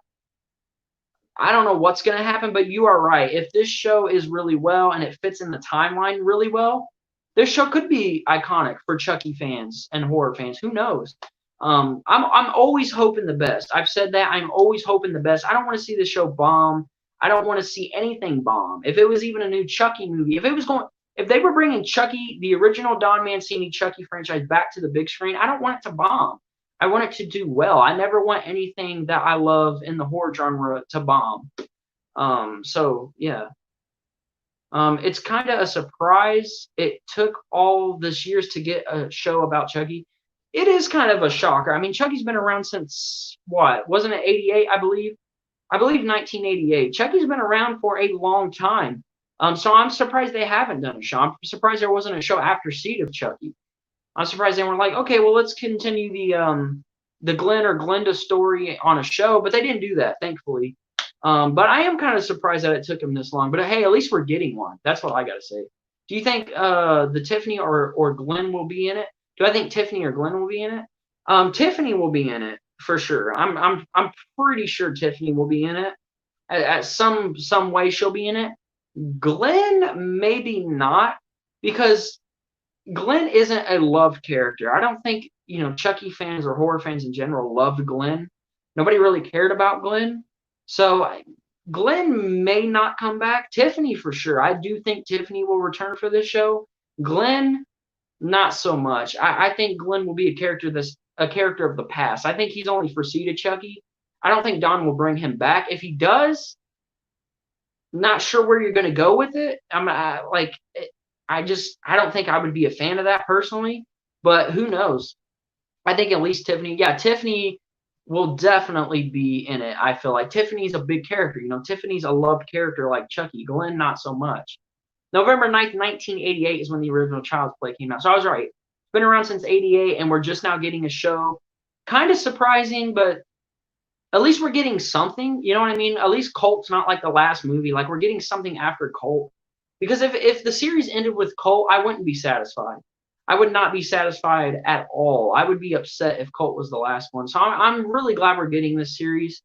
I don't know what's going to happen, but you are right. If this show is really well and it fits in the timeline really well, this show could be iconic for Chucky fans and horror fans. Who knows? I'm always hoping the best. I've said that. I'm always hoping the best. I don't want to see the show bomb. I don't want to see anything bomb. If it was even a new Chucky movie, if they were bringing Chucky, the original Don Mancini Chucky franchise, back to the big screen, I don't want it to bomb. I want it to do well. I never want anything that I love in the horror genre to bomb. So yeah. It's kind of a surprise. It took all this years to get a show about Chucky. It is kind of a shocker. I mean, Chucky's been around since what? Wasn't it 88, I believe? I believe 1988. Chucky's been around for a long time. So I'm surprised they haven't done a show. I'm surprised there wasn't a show after Seed of Chucky. I'm surprised they weren't like, okay, well, let's continue the Glenn or Glenda story on a show, but they didn't do that, thankfully. But I am kind of surprised that it took them this long. But hey, at least we're getting one. That's what I gotta say. Do you think the Tiffany or Glenn will be in it? Do I think Tiffany or Glenn will be in it? Tiffany will be in it for sure. I'm pretty sure Tiffany will be in it. At some way she'll be in it. Glenn maybe not because Glenn isn't a loved character. I don't think Chucky fans or horror fans in general loved Glenn. Nobody really cared about Glenn. So Glenn may not come back. Tiffany for sure. I do think Tiffany will return for this show. Glenn, not so much. I think Glenn will be a character that's a character of the past. I think he's only for Seed of Chucky. I don't think Don will bring him back. If he does, not sure where you're going to go with it. I don't think I would be a fan of that personally, but who knows? I think at least Tiffany will definitely be in it. I feel like Tiffany's a big character. Tiffany's a loved character like Chucky. Glenn, not so much. November 9th, 1988 is when the original Child's Play came out. So I was right. It's been around since 88, and we're just now getting a show. Kind of surprising, but at least we're getting something. You know what I mean? At least Cult's not like the last movie. Like, we're getting something after Cult. Because if the series ended with Cult, I wouldn't be satisfied. I would not be satisfied at all. I would be upset if Cult was the last one. So I'm really glad we're getting this series.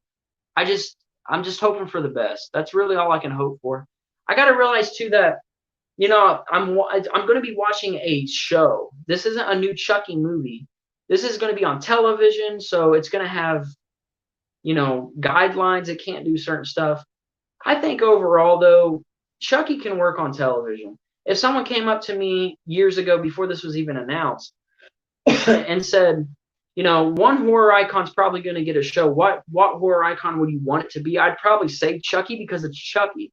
I'm just hoping for the best. That's really all I can hope for. I got to realize too that I'm going to be watching a show. This isn't a new Chucky movie. This is going to be on television, so it's going to have guidelines. It can't do certain stuff. I think overall though, Chucky can work on television. If someone came up to me years ago before this was even announced and said, one horror icon's probably going to get a show, what horror icon would you want it to be? I'd probably say Chucky because it's Chucky.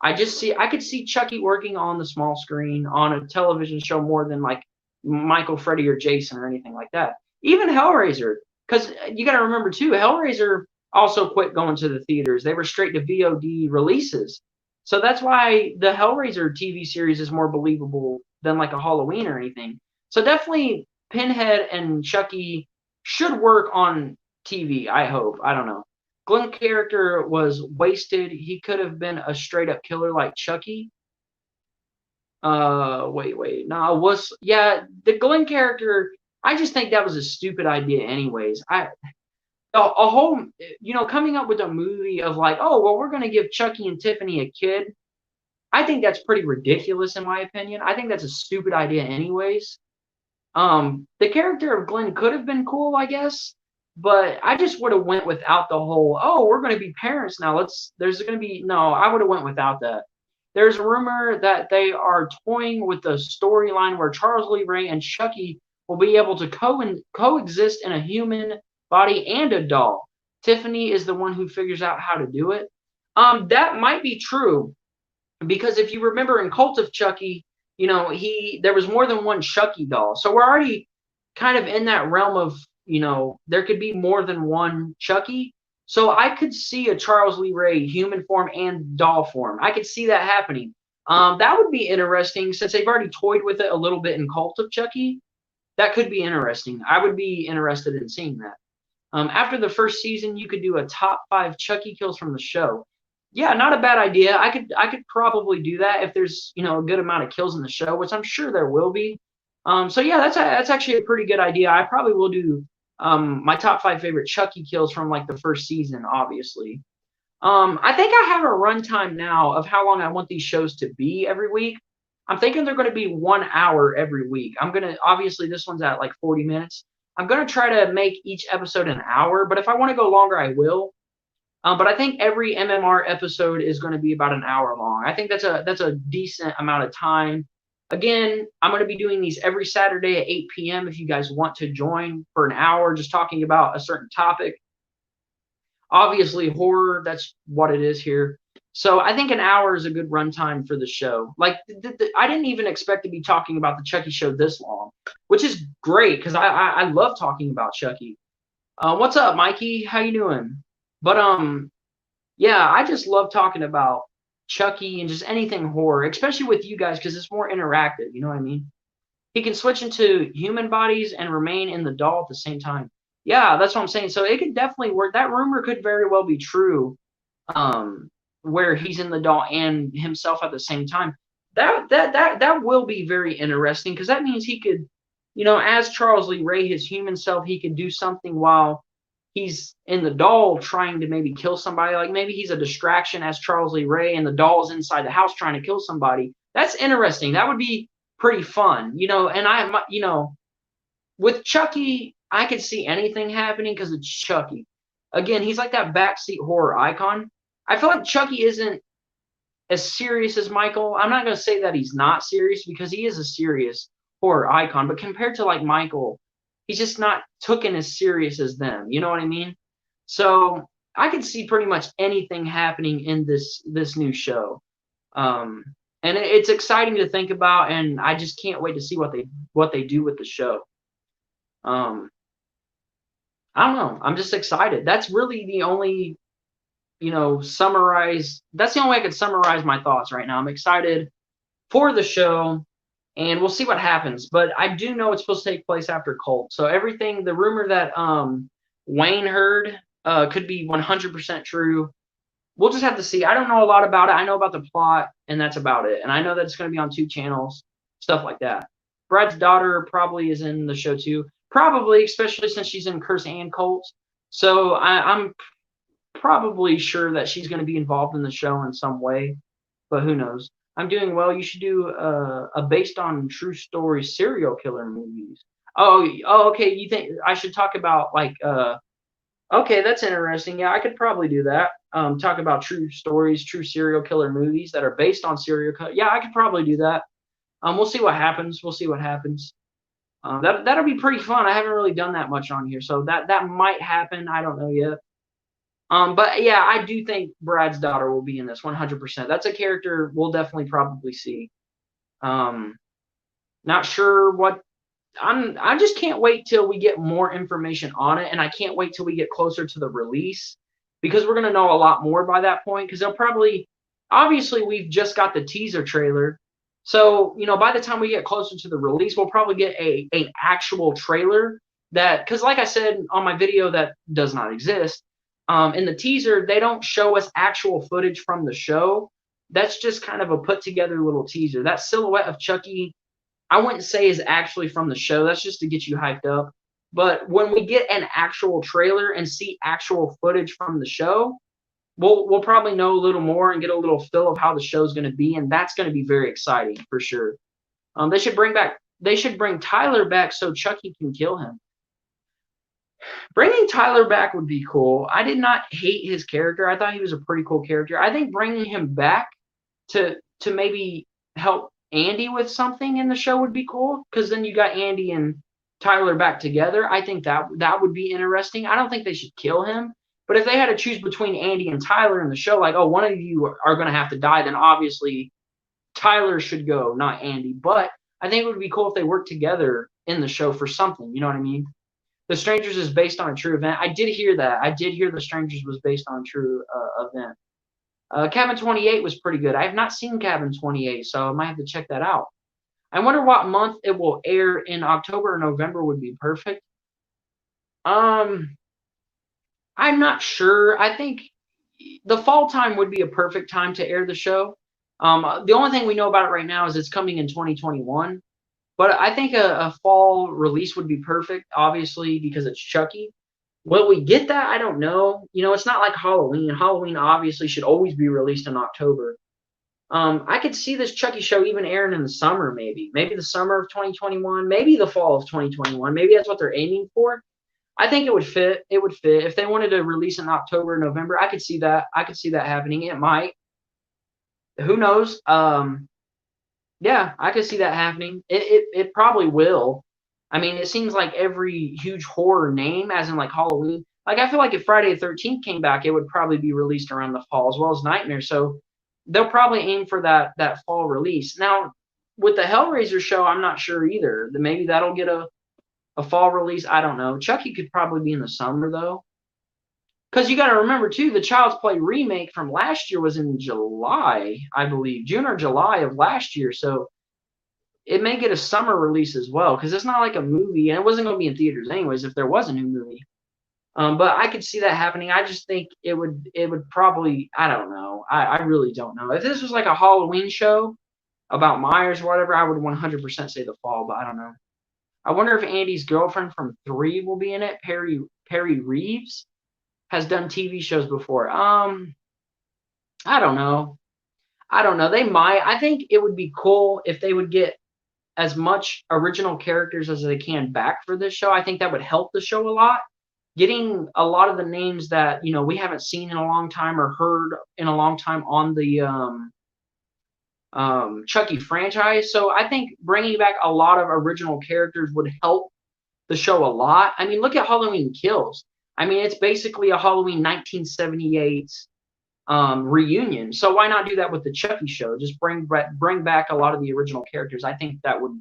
I could see Chucky working on the small screen on a television show more than like Michael, Freddy, or Jason or anything like that. Even Hellraiser, because you got to remember too, Hellraiser also quit going to the theaters. They were straight to VOD releases. So that's why the Hellraiser TV series is more believable than like a Halloween or anything. So definitely Pinhead and Chucky should work on TV, I hope. I don't know. Glenn's character was wasted. He could have been a straight up killer like Chucky. Wait. No, the Glenn character, I just think that was a stupid idea anyways. A whole, coming up with a movie of like, oh, well, we're going to give Chucky and Tiffany a kid. I think that's pretty ridiculous in my opinion. I think that's a stupid idea anyways. The character of Glenn could have been cool, I guess, but I just would have went without the whole, oh, we're going to be parents now. I would have went without that. There's a rumor that they are toying with the storyline where Charles Lee Ray and Chucky will be able to coexist in a human body and a doll. Tiffany is the one who figures out how to do it. That might be true because if you remember in Cult of Chucky, there was more than one Chucky doll. So we're already kind of in that realm of, there could be more than one Chucky. So I could see a Charles Lee Ray human form and doll form. I could see that happening. That would be interesting since they've already toyed with it a little bit in Cult of Chucky. That could be interesting. I would be interested in seeing that. After the first season, you could do a top 5 Chucky kills from the show. Yeah, not a bad idea. I could probably do that if there's a good amount of kills in the show, which I'm sure there will be. So yeah, that's actually a pretty good idea. I probably will do my top 5 favorite Chucky kills from like the first season, obviously. I think I have a runtime now of how long I want these shows to be every week. I'm thinking they're going to be 1 hour every week. I'm going to, obviously, this one's at like 40 minutes. I'm going to try to make each episode an hour, but if I want to go longer, I will. But I think every MMR episode is going to be about an hour long. I think that's a decent amount of time. Again, I'm going to be doing these every Saturday at 8 p.m. if you guys want to join for an hour, just talking about a certain topic. Obviously, horror, that's what it is here. So I think an hour is a good runtime for the show. Like, I didn't even expect to be talking about the Chucky show this long, which is great because I love talking about Chucky. What's up, Mikey? How you doing? But yeah, I just love talking about Chucky and just anything horror, especially with you guys because it's more interactive. You know what I mean? He can switch into human bodies and remain in the doll at the same time. Yeah, that's what I'm saying. So it could definitely work. That rumor could very well be true, where he's in the doll and himself at the same time. That will be very interesting because that means he could, as Charles Lee Ray, his human self, he could do something while he's in the doll trying to maybe kill somebody. Like maybe he's a distraction as Charles Lee Ray and the doll's inside the house trying to kill somebody. That's interesting. That would be pretty fun, and with Chucky, I could see anything happening because it's Chucky. Again, he's like that backseat horror icon. I feel like Chucky isn't as serious as Michael. I'm not going to say that he's not serious because he is a serious horror icon, but compared to like Michael, he's just not taken as serious as them. You know what I mean? So I could see pretty much anything happening in this new show. And it's exciting to think about, and I just can't wait to see what they do with the show. I don't know. I'm just excited. That's really the only, summarize. That's the only way I could summarize my thoughts right now. I'm excited for the show, and we'll see what happens. But I do know it's supposed to take place after Cult. So everything, the rumor that Wayne heard could be 100% true. We'll just have to see. I don't know a lot about it. I know about the plot, and that's about it. And I know that it's going to be on 2 channels, stuff like that. Brad's daughter probably is in the show too. Probably, especially since she's in Curse and Cult. So I'm probably sure that she's going to be involved in the show in some way. But who knows? I'm doing well. You should do a based on true story serial killer movies. Oh, okay. You think I should talk about like okay, that's interesting. Yeah, I could probably do that. Talk about true stories, true serial killer movies that are based on serial killer. Yeah, I could probably do that. We'll see what happens. We'll see what happens. That'll be pretty fun. I haven't really done that much on here, so that might happen. I don't know yet. But yeah, I do think Brad's daughter will be in this 100%. That's a character we'll definitely probably see. Not sure what. I just can't wait till we get more information on it, and I can't wait till we get closer to the release because we're gonna know a lot more by that point. Because they'll probably, obviously, we've just got the teaser trailer, so by the time we get closer to the release, we'll probably get an actual trailer that, because like I said on my video that does not exist, in the teaser they don't show us actual footage from the show. That's just kind of a put together little teaser. That silhouette of Chucky, I wouldn't say is actually from the show. That's just to get you hyped up. But when we get an actual trailer and see actual footage from the show, we'll probably know a little more and get a little feel of how the show's going to be, and that's going to be very exciting for sure. They should bring Tyler back so Chucky can kill him. Bringing Tyler back would be cool. I did not hate his character. I thought he was a pretty cool character. I think bringing him back to maybe help Andy with something in the show would be cool, because then you got Andy and Tyler back together. I think that would be interesting. I don't think they should kill him, but if they had to choose between Andy and Tyler in the show, like, oh, one of you are going to have to die, then obviously Tyler should go, not Andy. But I think it would be cool if they worked together in the show for something. You know what I mean? The Strangers is based on a true event. I did hear that. I did hear The Strangers was based on a true event. Cabin 28 was pretty good. I have not seen Cabin 28, so I might have to check that out. I wonder what month it will air. In October or November would be perfect. Um, I'm not sure. I think the fall time would be a perfect time to air the show. The only thing we know about it right now is it's coming in 2021. But I think a fall release would be perfect, obviously, because it's Chucky. Will we get that? I don't know. You know, it's not like Halloween. Halloween obviously should always be released in October. I could see this Chucky show even airing in the summer, maybe. Maybe the summer of 2021, maybe the fall of 2021. Maybe that's what they're aiming for. I think it would fit. It would fit. If they wanted to release in October, November, I could see that. I could see that happening. It might. Who knows? Yeah, I could see that happening. It probably will. I mean, it seems like every huge horror name, as in like Halloween, like I feel like if Friday the 13th came back, it would probably be released around the fall as well as Nightmare. So they'll probably aim for that fall release. Now, with the Hellraiser show, I'm not sure either. Maybe that'll get a fall release. I don't know. Chucky could probably be in the summer though. Because you got to remember too, the Child's Play remake from last year was in July, I believe, June or July of last year. So it may get a summer release as well, because it's not like a movie, and it wasn't going to be in theaters anyways if there was a new movie. But I could see that happening. I just think it would probably, I don't know. I really don't know. If this was like a Halloween show about Myers or whatever, I would 100% say the fall, but I don't know. I wonder if Andy's girlfriend from 3 will be in it. Perry Reeves has done TV shows before. I don't know. I don't know. They might. I think it would be cool if they would get as much original characters as they can back for this show. I think that would help the show a lot. Getting a lot of the names that, you know, we haven't seen in a long time or heard in a long time on the Chucky franchise. So I think bringing back a lot of original characters would help the show a lot. I mean, look at Halloween Kills. I mean, it's basically a Halloween 1978 reunion. So why not do that with the Chucky show? Just bring back a lot of the original characters. I think that would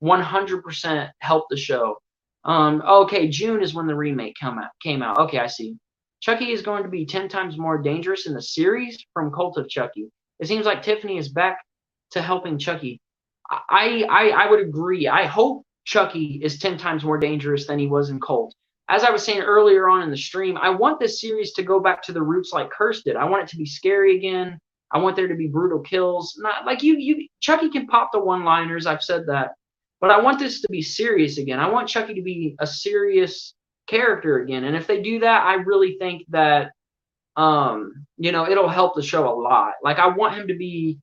100% help the show. Okay, June is when the remake came out. Okay, I see. Chucky is going to be 10 times more dangerous in the series from Cult of Chucky. It seems like Tiffany is back to helping Chucky. I would agree. I hope Chucky is 10 times more dangerous than he was in Cult. As I was saying earlier on in the stream, I want this series to go back to the roots like Curse did. I want it to be scary again. I want there to be brutal kills. Not like Chucky can pop the one-liners. I've said that. But I want this to be serious again. I want Chucky to be a serious character again. And if they do that, I really think that, it'll help the show a lot. Like, I want him to be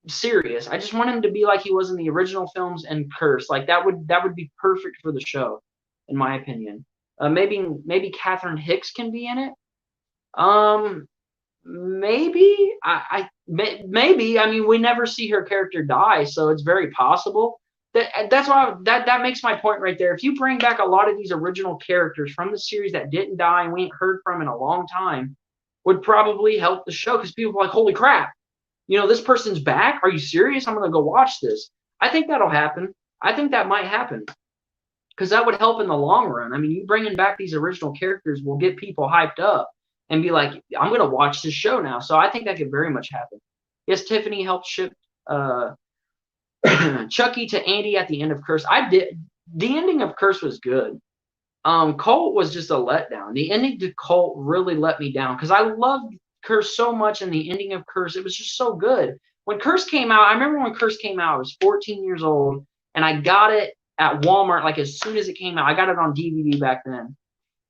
serious. I just want him to be like he was in the original films and Curse. Like, that would be perfect for the show, in my opinion. Maybe Catherine Hicks can be in it. Maybe maybe. I mean, we never see her character die, so it's very possible. That's why that makes my point right there. If you bring back a lot of these original characters from the series that didn't die and we ain't heard from in a long time, would probably help the show, because people are like, holy crap, this person's back. Are you serious? I'm gonna go watch this. I think that'll happen. I think that might happen, because that would help in the long run. I mean, you bringing back these original characters will get people hyped up and be like, I'm gonna watch this show now. So I think that could very much happen. Yes, Tiffany helped ship Chucky to Andy at the end of Curse. I did. The ending of Curse was good. Cult was just a letdown. The ending to Cult really let me down, because I loved Curse so much, and the ending of Curse, it was just so good. When Curse came out, I remember when Curse came out, I was 14 years old, and I got it at Walmart like as soon as it came out. I got it on DVD back then.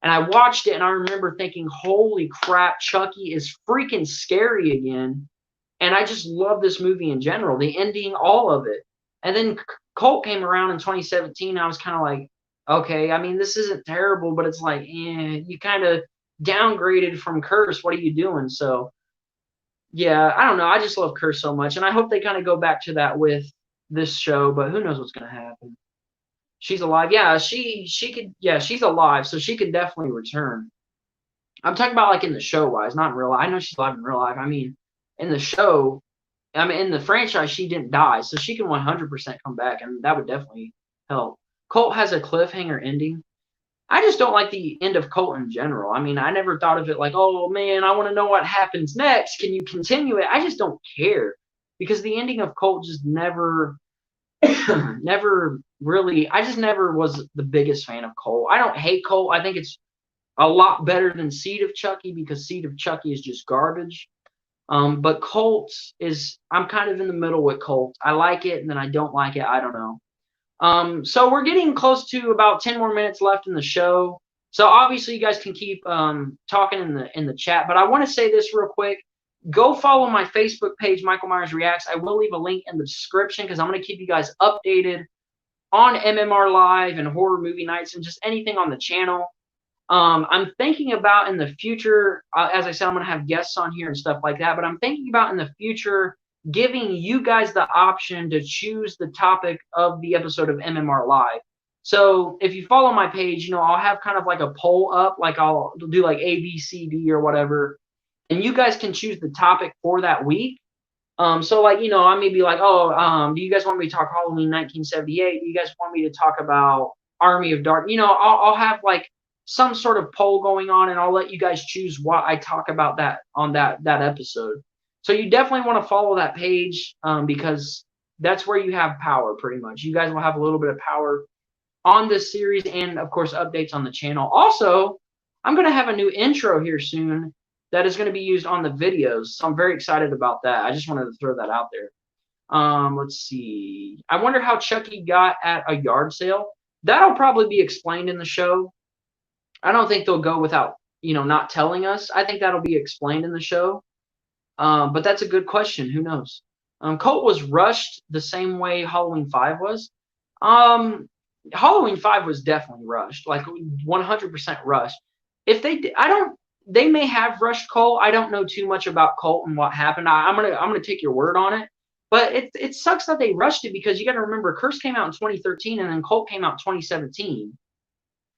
And I watched it, and I remember thinking, holy crap, Chucky is freaking scary again. And I just love this movie in general, the ending, all of it. And then Cult came around in 2017. I was kind of like, okay, I mean, this isn't terrible, but it's like, you kind of downgraded from Curse. What are you doing? So, yeah, I don't know. I just love Curse so much. And I hope they kind of go back to that with this show, but who knows what's going to happen. She's alive. Yeah, she could. Yeah, she's alive, so she could definitely return. I'm talking about like in the show wise, not in real life. I know she's alive in real life. I mean, in the show, I mean, in the franchise, she didn't die, so she can 100% come back, and that would definitely help. Cult has a cliffhanger ending. I just don't like the end of Colt in general. I mean, I never thought of it like, oh man, I want to know what happens next. Can you continue it? I just don't care because the ending of Colt just never, never really. I just never was the biggest fan of Colt. I don't hate Colt. I think it's a lot better than Seed of Chucky because Seed of Chucky is just garbage. But Colt is, I'm kind of in the middle with Colt. I like it and then I don't like it. I don't know. So we're getting close to about 10 more minutes left in the show. So obviously you guys can keep talking in the chat, but I want to say this real quick. Go follow my Facebook page, Michael Myers Reacts. I will leave a link in the description because I'm going to keep you guys updated on MMR Live and horror movie nights and just anything on the channel. I'm thinking about in the future, as I said, I'm going to have guests on here and stuff like that, but I'm thinking about in the future giving you guys the option to choose the topic of the episode of MMR Live. So if you follow my page, you know, I'll have kind of like a poll up, like I'll do like A, B, C, D or whatever, and you guys can choose the topic for that week. So like, you know, I may be like, oh, do you guys want me to talk Halloween 1978? Do you guys want me to talk about Army of Dark? You know, I'll have like some sort of poll going on, and I'll let you guys choose what I talk about that on that episode. So you definitely want to follow that page because that's where you have power pretty much. You guys will have a little bit of power on this series and, of course, updates on the channel. Also, I'm going to have a new intro here soon that is going to be used on the videos. So I'm very excited about that. I just wanted to throw that out there. Let's see. I wonder how Chucky got at a yard sale. That'll probably be explained in the show. I don't think they'll go without, you know, not telling us. I think that'll be explained in the show. But that's a good question. Who knows? Colt was rushed the same way Halloween 5 was. Halloween 5 was definitely rushed, like 100% rushed. If they did, they may have rushed Colt. I don't know too much about Colt and what happened. I'm gonna take your word on it. But it sucks that they rushed it because you got to remember Curse came out in 2013 and then Colt came out in 2017.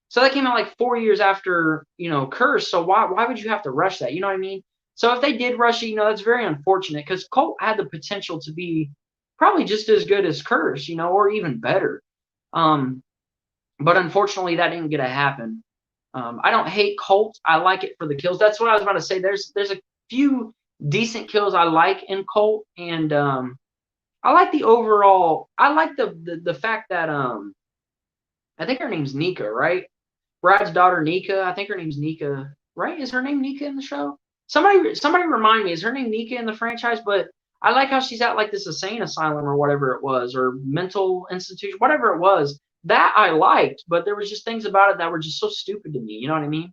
So that came out like 4 years after, you know, Curse. So why would you have to rush that? You know what I mean? So if they did rush it, you know, that's very unfortunate because Colt had the potential to be probably just as good as Curse, you know, or even better. But unfortunately, that didn't get to happen. I don't hate Colt. I like it for the kills. That's what I was about to say. There's a few decent kills I like in Colt, and I like the overall. I like the fact that I think her name's Nika, right? Brad's daughter Nika. I think her name's Nika, right? Is her name Nika in the show? Somebody remind me. Is her name Nika in the franchise? But I like how she's at like this insane asylum or whatever it was, or mental institution, whatever it was. That I liked, but there was just things about it that were just so stupid to me. You know what I mean?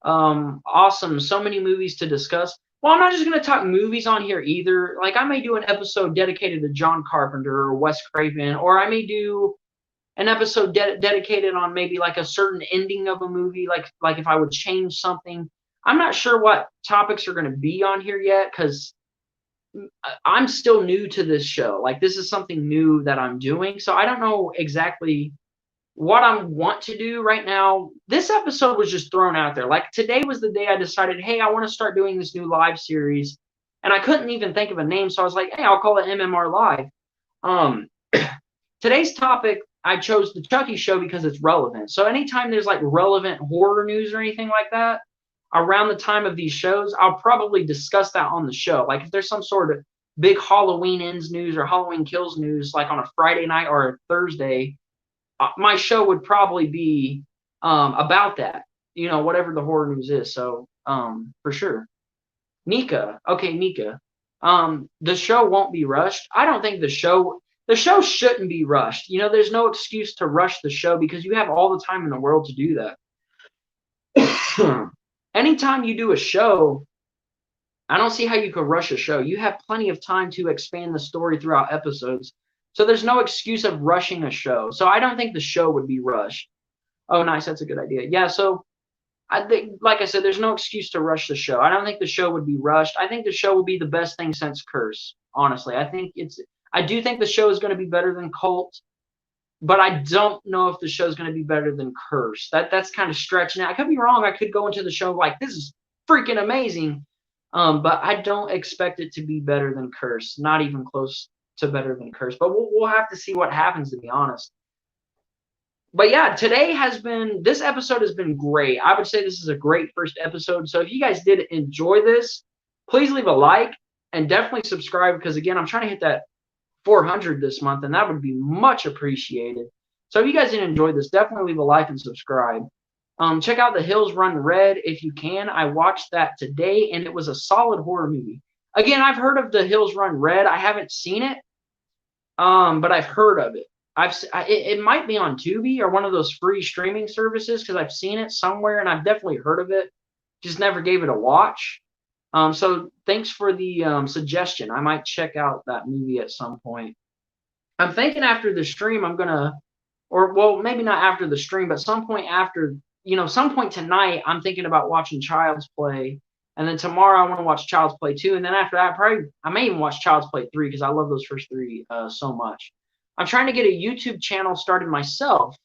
Awesome. So many movies to discuss. Well, I'm not just going to talk movies on here either. Like I may do an episode dedicated to John Carpenter or Wes Craven, or I may do an episode dedicated on maybe like a certain ending of a movie, like if I would change something. I'm not sure what topics are going to be on here yet because I'm still new to this show. Like this is something new that I'm doing, so I don't know exactly what I want to do right now. This episode was just thrown out there. Like today was the day I decided, hey, I want to start doing this new live series, and I couldn't even think of a name, so I was like, hey, I'll call it MMR Live. Today's topic, I chose the Chucky show because it's relevant. So anytime there's like relevant horror news or anything like that around the time of these shows, I'll probably discuss that on the show. Like if there's some sort of big Halloween ends news or Halloween kills news, like on a Friday night or a Thursday, my show would probably be about that, you know, whatever the horror news is. So for sure. Nika. Okay, Nika. The show won't be rushed. I don't think the show shouldn't be rushed. You know, there's no excuse to rush the show because you have all the time in the world to do that. Anytime you do a show, I don't see how you could rush a show. You have plenty of time to expand the story throughout episodes. So there's no excuse of rushing a show. So I don't think the show would be rushed. Oh, nice. That's a good idea. Yeah, so I think, like I said, there's no excuse to rush the show. I don't think the show would be rushed. I think the show will be the best thing since Curse, honestly. I do think the show is going to be better than Cult, but I don't know if the show is going to be better than Curse. That's kind of stretching it. I could be wrong. I could go into the show like, this is freaking amazing. But I don't expect it to be better than Curse. Not even close to better than Curse. But we'll have to see what happens, to be honest. but yeah, this episode has been great. I would say this is a great first episode. So if you guys did enjoy this, please leave a like and definitely subscribe because again, I'm trying to hit that 400 this month and that would be much appreciated. So if you guys did enjoy this, definitely leave a like and subscribe. Check out The Hills Run Red if you can. I watched that today and it was a solid horror movie. Again, I've heard of The Hills Run Red. I haven't seen it, but I've heard of it. It might be on Tubi or one of those free streaming services because I've seen it somewhere and I've definitely heard of it. Just never gave it a watch. So thanks for the suggestion. I might check out that movie at some point. I'm thinking after the stream I'm gonna, or well, maybe not after the stream, but some point after, some point tonight I'm thinking about watching Child's Play, and then tomorrow I want to watch Child's Play 2, and then after that I may even watch Child's Play 3 because I love those first three so much. I'm trying to get a YouTube channel started myself,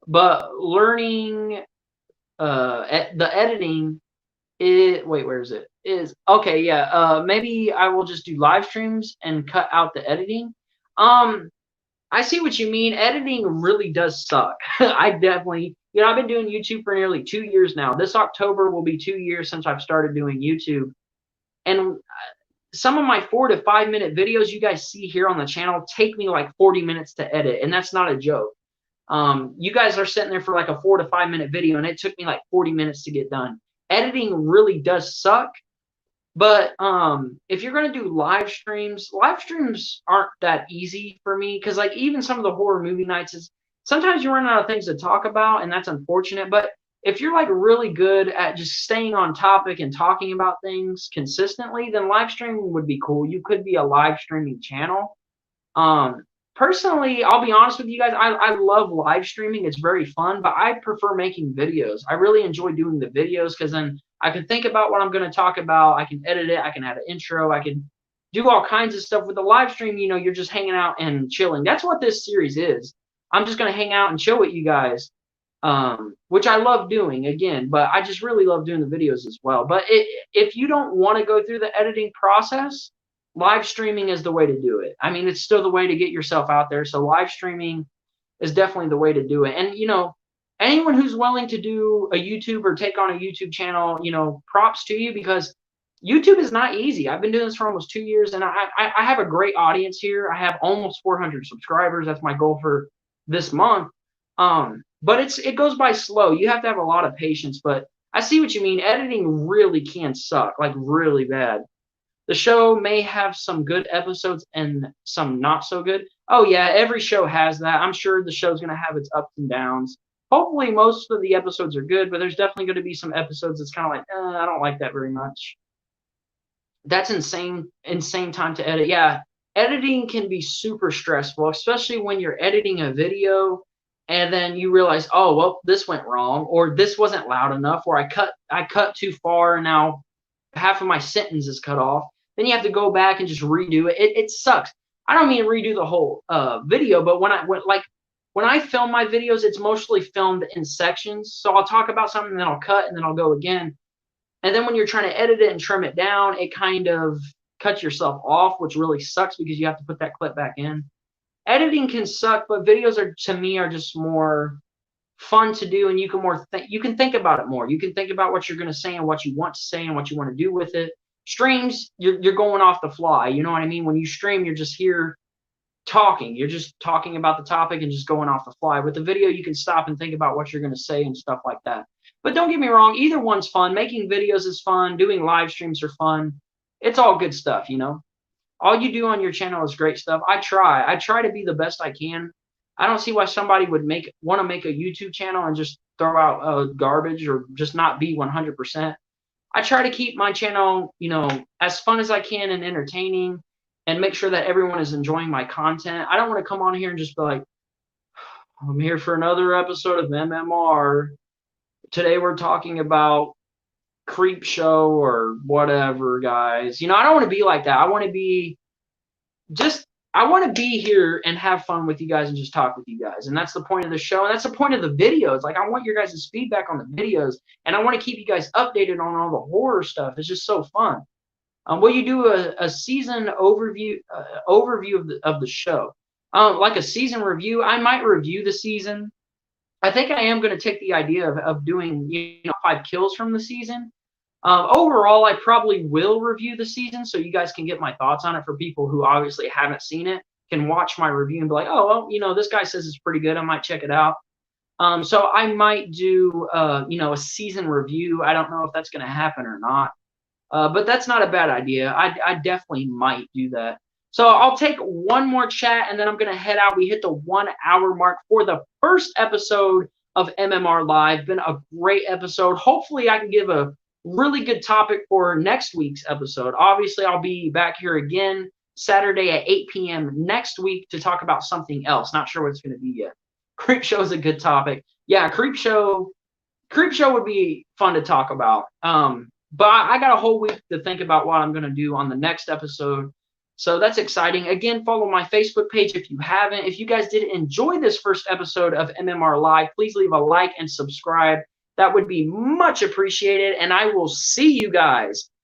but learning the editing. Wait, where is it? Okay, yeah. Maybe I will just do live streams and cut out the editing. I see what you mean. Editing really does suck. I definitely, I've been doing YouTube for nearly 2 years now. This October will be 2 years since I've started doing YouTube, and some of my 4 to 5 minute videos you guys see here on the channel take me like 40 minutes to edit, and that's not a joke. You guys are sitting there for like a 4 to 5 minute video, and it took me like 40 minutes to get done. Editing really does suck, but if you're going to do live streams aren't that easy for me because like even some of the horror movie nights is sometimes you run out of things to talk about, and that's unfortunate. But if you're like really good at just staying on topic and talking about things consistently, then live streaming would be cool. You could be a live streaming channel. Personally, I'll be honest with you guys, I love live streaming. It's very fun, but I prefer making videos. I really enjoy doing the videos because then I can think about what I'm going to talk about. I can edit it. I can add an intro. I can do all kinds of stuff. With the live stream, you're just hanging out and chilling. That's what this series is. I'm just going to hang out and chill with you guys, which I love doing, again, but I just really love doing the videos as well. But if you don't want to go through the editing process, live streaming is the way to do it. I mean, it's still the way to get yourself out there. So live streaming is definitely the way to do it. And, anyone who's willing to do a YouTube or take on a YouTube channel, props to you because YouTube is not easy. I've been doing this for almost 2 years, and I have a great audience here. I have almost 400 subscribers. That's my goal for this month. But it goes by slow. You have to have a lot of patience, but I see what you mean. Editing really can suck, like really bad. The show may have some good episodes and some not so good. Oh, yeah, every show has that. I'm sure the show's going to have its ups and downs. Hopefully, most of the episodes are good, but there's definitely going to be some episodes that's kind of like, I don't like that very much. That's insane time to edit. Yeah, editing can be super stressful, especially when you're editing a video and then you realize, oh, well, this went wrong, or this wasn't loud enough, or I cut too far, and now half of my sentence is cut off. Then you have to go back and just redo it. It sucks. I don't mean redo the whole video, but when I film my videos, it's mostly filmed in sections. So I'll talk about something, then I'll cut, and then I'll go again. And then when you're trying to edit it and trim it down, it kind of cuts yourself off, which really sucks because you have to put that clip back in. Editing can suck, but videos to me are just more fun to do, and you can think about it more. You can think about what you're going to say and what you want to say and what you want to do with it. Streams, you're going off the fly. You know what I mean? When you stream, you're just here talking. You're just talking about the topic and just going off the fly. With the video, you can stop and think about what you're going to say and stuff like that. But don't get me wrong, either one's fun. Making videos is fun. Doing live streams are fun. It's all good stuff, All you do on your channel is great stuff. I try to be the best I can. I don't see why somebody would want to make a YouTube channel and just throw out garbage or just not be 100%. I try to keep my channel, as fun as I can and entertaining, and make sure that everyone is enjoying my content. I don't want to come on here and just be like, I'm here for another episode of MMR. Today we're talking about Creep Show or whatever, guys. I don't want to be like that. I want to be here and have fun with you guys and just talk with you guys. And that's the point of the show. And that's the point of the videos. Like, I want your guys' feedback on the videos. And I want to keep you guys updated on all the horror stuff. It's just so fun. Will you do a season overview of the show? Like a season review? I might review the season. I think I am going to take the idea of doing 5 kills from the season. Overall, I probably will review the season so you guys can get my thoughts on it. For people who obviously haven't seen it, can watch my review and be like, oh well, this guy says it's pretty good. I might check it out. So I might do a season review. I don't know if that's going to happen or not. But that's not a bad idea. I definitely might do that. So I'll take one more chat and then I'm going to head out. We hit the 1 hour mark for the first episode of MMR Live. Been a great episode. Hopefully I can give a really good topic for next week's episode. Obviously I'll be back here again Saturday at 8 p.m. next week to talk about something else. Not sure what it's going to be yet. Creep show is a good topic. Yeah, creep show would be fun to talk about. But I got a whole week to think about what I'm going to do on the next episode. So that's exciting. Again, follow my Facebook page if you haven't. If you guys did enjoy this first episode of MMR Live, please leave a like and subscribe. That would be much appreciated. And I will see you guys